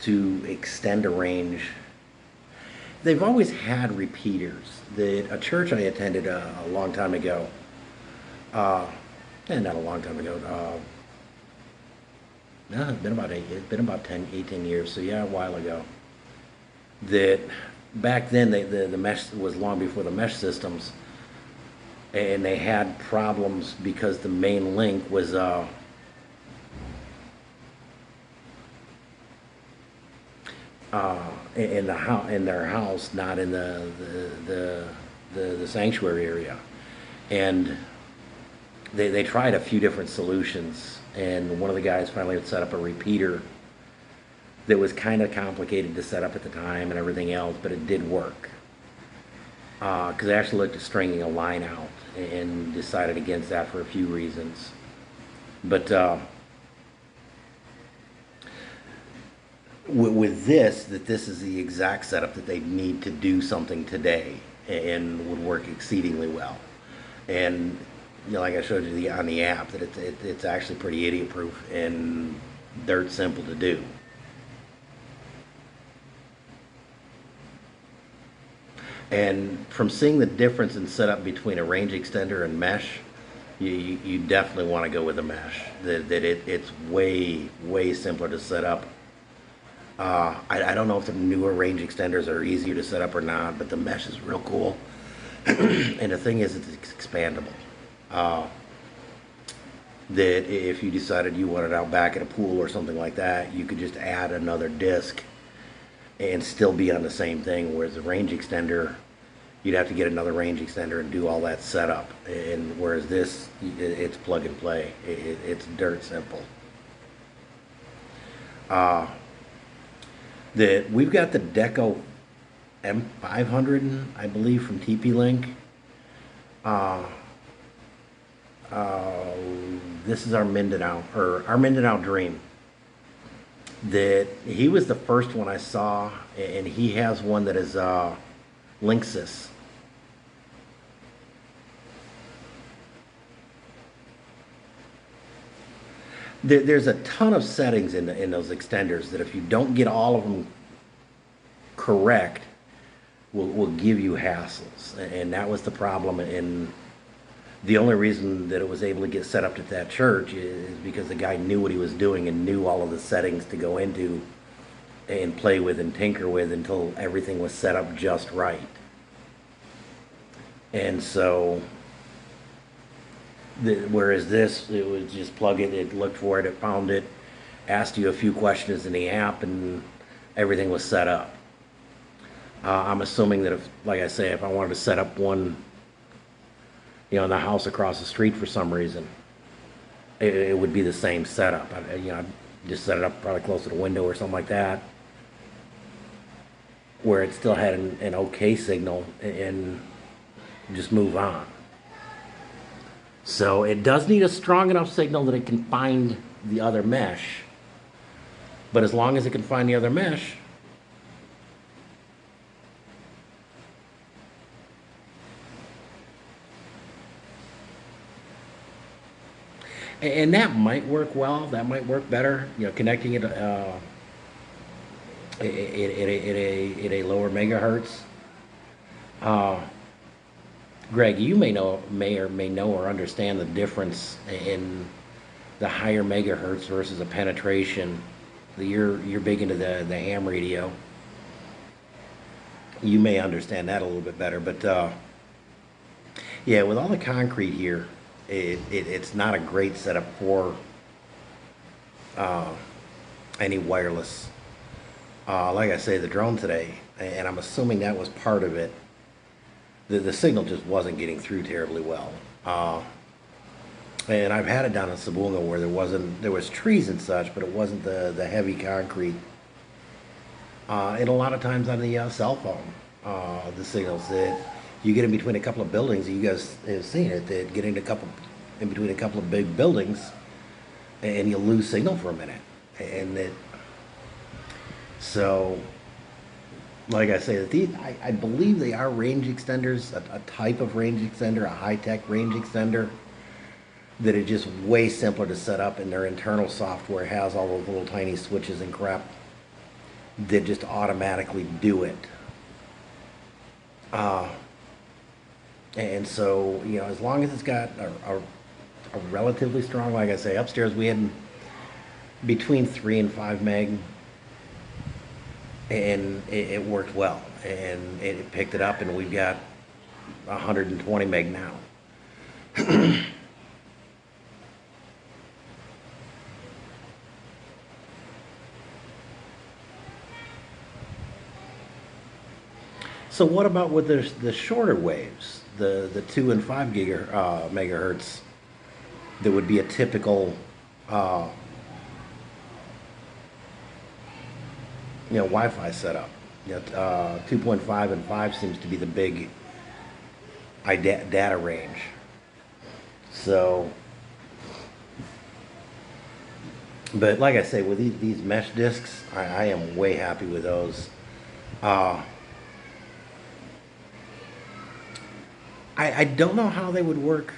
to extend a range. They've always had repeaters. A church I attended a long time ago, not a long time ago, no, it's been about 10, 18 years, so yeah, a while ago. That back then, the mesh was long before the mesh systems, and they had problems because the main link was in their house, not in the sanctuary area. And they tried a few different solutions, and one of the guys finally had set up a repeater that was kind of complicated to set up at the time and everything else, but it did work. Because I actually looked at stringing a line out and decided against that for a few reasons. But with this is the exact setup that they need to do something today, and would work exceedingly well. And like I showed you on the app, that it's actually pretty idiot proof and dirt simple to do. And from seeing the difference in setup between a range extender and mesh, you definitely want to go with a mesh. It's way simpler to set up. I don't know if the newer range extenders are easier to set up or not, but the mesh is real cool. And the thing is, it's expandable. That if you decided you wanted out back at a pool or something like that, you could just add another disc and still be on the same thing, whereas the range extender, you'd have to get another range extender and do all that setup. And whereas this, it's plug and play. It's dirt simple. We've got the Deco M500, I believe, from TP-Link. This is our Mindanao Dream. That he was the first one I saw, and he has one that is Linksys. There's a ton of settings in those extenders that if you don't get all of them correct, will give you hassles. And that was the problem in The only reason that it was able to get set up at that church is because the guy knew what he was doing and knew all of the settings to go into and play with and tinker with until everything was set up just right. And so, whereas this, it was just plug it, it looked for it, it found it, asked you a few questions in the app, and everything was set up. I'm assuming that if, like I say, if I wanted to set up one, in the house across the street for some reason, it would be the same setup. I'd just set it up probably close to the window or something like that, where it still had an okay signal, and just move on. So it does need a strong enough signal that it can find the other mesh, but as long as it can find the other mesh, and that might work well, that might work better, connecting it at a lower megahertz. Greg, you may know or understand the difference in the higher megahertz versus a penetration. You're big into the ham radio. You may understand that a little bit better, but yeah, with all the concrete here, it's not a great setup for any wireless. Like I say, the drone today, and I'm assuming that was part of it. The signal just wasn't getting through terribly well. And I've had it down in Sabunga where there was trees and such, but it wasn't the heavy concrete. And a lot of times on the cell phone, the signals that you get in between a couple of buildings, you guys have seen it, that get in between a couple of big buildings, and you lose signal for a minute. So, like I say, I believe they are range extenders, a type of range extender, a high-tech range extender, that is just way simpler to set up, and their internal software has all those little tiny switches and crap that just automatically do it. And so, as long as it's got a relatively strong, like I say, upstairs we had between 3 and 5 meg, and it worked well, and it picked it up, and we've got 120 meg now. So what about with the shorter waves, the 2 and 5 megahertz, that would be a typical Wi-Fi setup? 2.5 and 5 seems to be the big data range. So, but like I say, with these mesh discs, I am way happy with those. I don't know how they would work,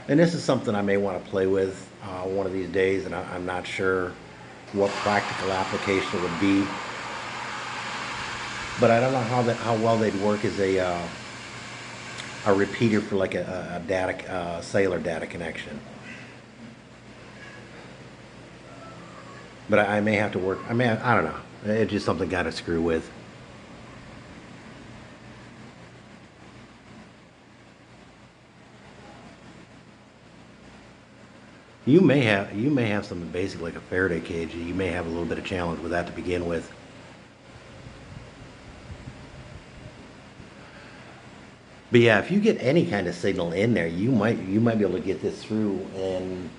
and this is something I may want to play with one of these days, and I'm not sure what practical application it would be, but I don't know how well they'd work as a repeater for like a data cellular data connection. But I may have to work. I don't know. It's just something got to screw with. You may have something basic like a Faraday cage. You may have a little bit of challenge with that to begin with. But yeah, if you get any kind of signal in there, you might be able to get this through. And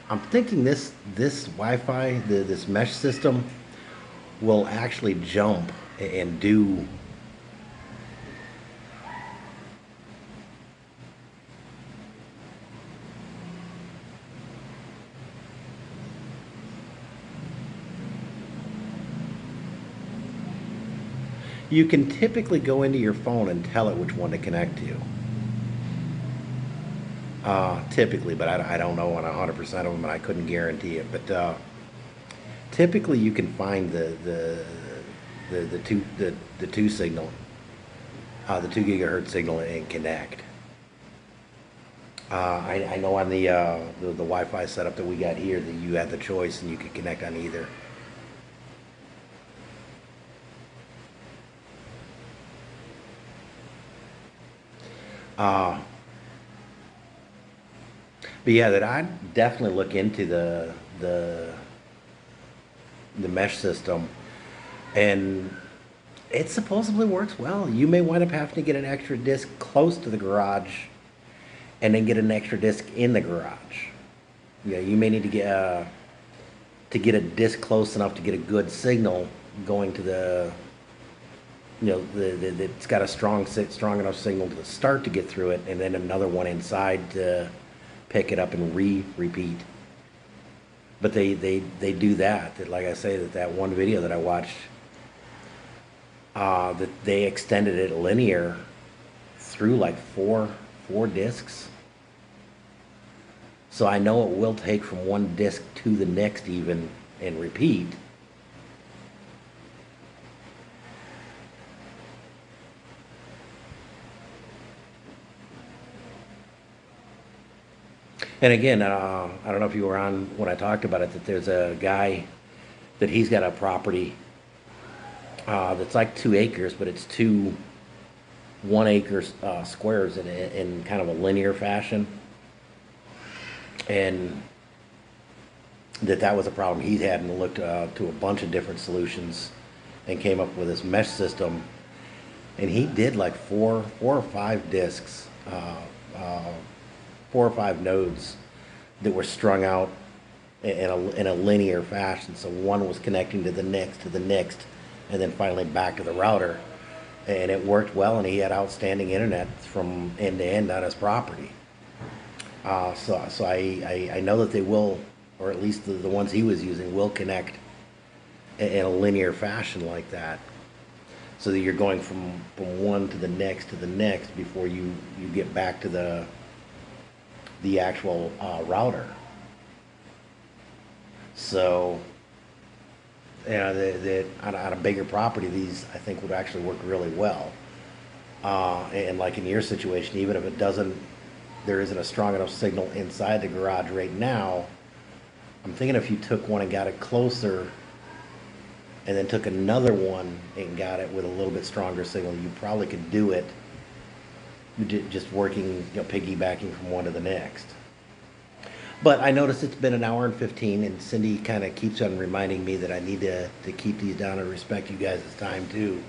I'm thinking this Wi-Fi, this mesh system, will actually jump and do. You can typically go into your phone and tell it which one to connect to. Typically, but I don't know on 100% of them, and I couldn't guarantee it. But typically, you can find the two signal, the 2 gigahertz signal, and connect. I know on the Wi-Fi setup that we got here that you had the choice and you could connect on either. Uh, but yeah, that I'd definitely look into the mesh system, and it supposedly works well. You may wind up having to get an extra disc close to the garage, and then get an extra disc in the garage. Yeah, you may need to get a disc close enough to get a good signal going to the, it's got a strong enough signal to start to get through it, and then another one inside to pick it up and repeat. But they do that. Like I say, that one video that I watched, that they extended it linear through like four discs. So I know it will take from one disc to the next even and repeat. And again, I don't know if you were on when I talked about it, that there's a guy that he's got a property that's like 2 acres, but it's two 1 acre squares in kind of a linear fashion. And that was a problem he had, and looked to a bunch of different solutions and came up with this mesh system. And he did like four or five discs, 4 or 5 nodes that were strung out in a linear fashion. So one was connecting to the next, and then finally back to the router. And it worked well, and he had outstanding internet from end to end on his property. So I know that they will, or at least the ones he was using, will connect in a linear fashion like that. So that you're going from one to the next before you get back to the actual router. So, that on a bigger property, these I think would actually work really well. And like in your situation, even if there isn't a strong enough signal inside the garage right now, I'm thinking if you took one and got it closer, and then took another one and got it with a little bit stronger signal, you probably could do it just working, piggybacking from one to the next. But I noticed it's been an hour and 15, and Cindy kind of keeps on reminding me that I need to keep these down and respect you guys' time too.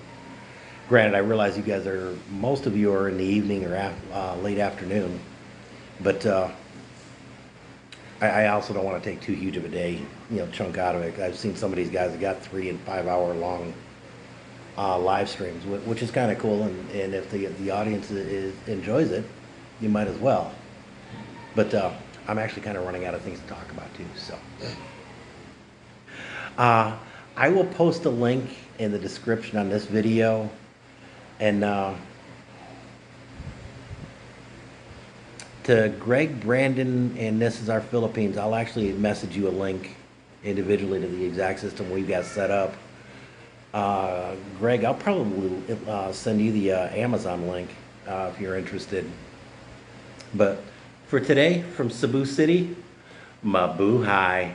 Granted, I realize you guys most of you are in the evening or late afternoon, but I also don't want to take too huge of a day, chunk out of it. I've seen some of these guys that got 3 and 5 hour long live streams, which is kind of cool, and if the audience enjoys it, you might as well. But I'm actually kind of running out of things to talk about too, so. I will post a link in the description on this video, and to Greg, Brandon, and This Is Our Philippines, I'll actually message you a link individually to the exact system we've got set up. Greg, I'll probably send you the Amazon link if you're interested. But for today, from Cebu City, mabuhay.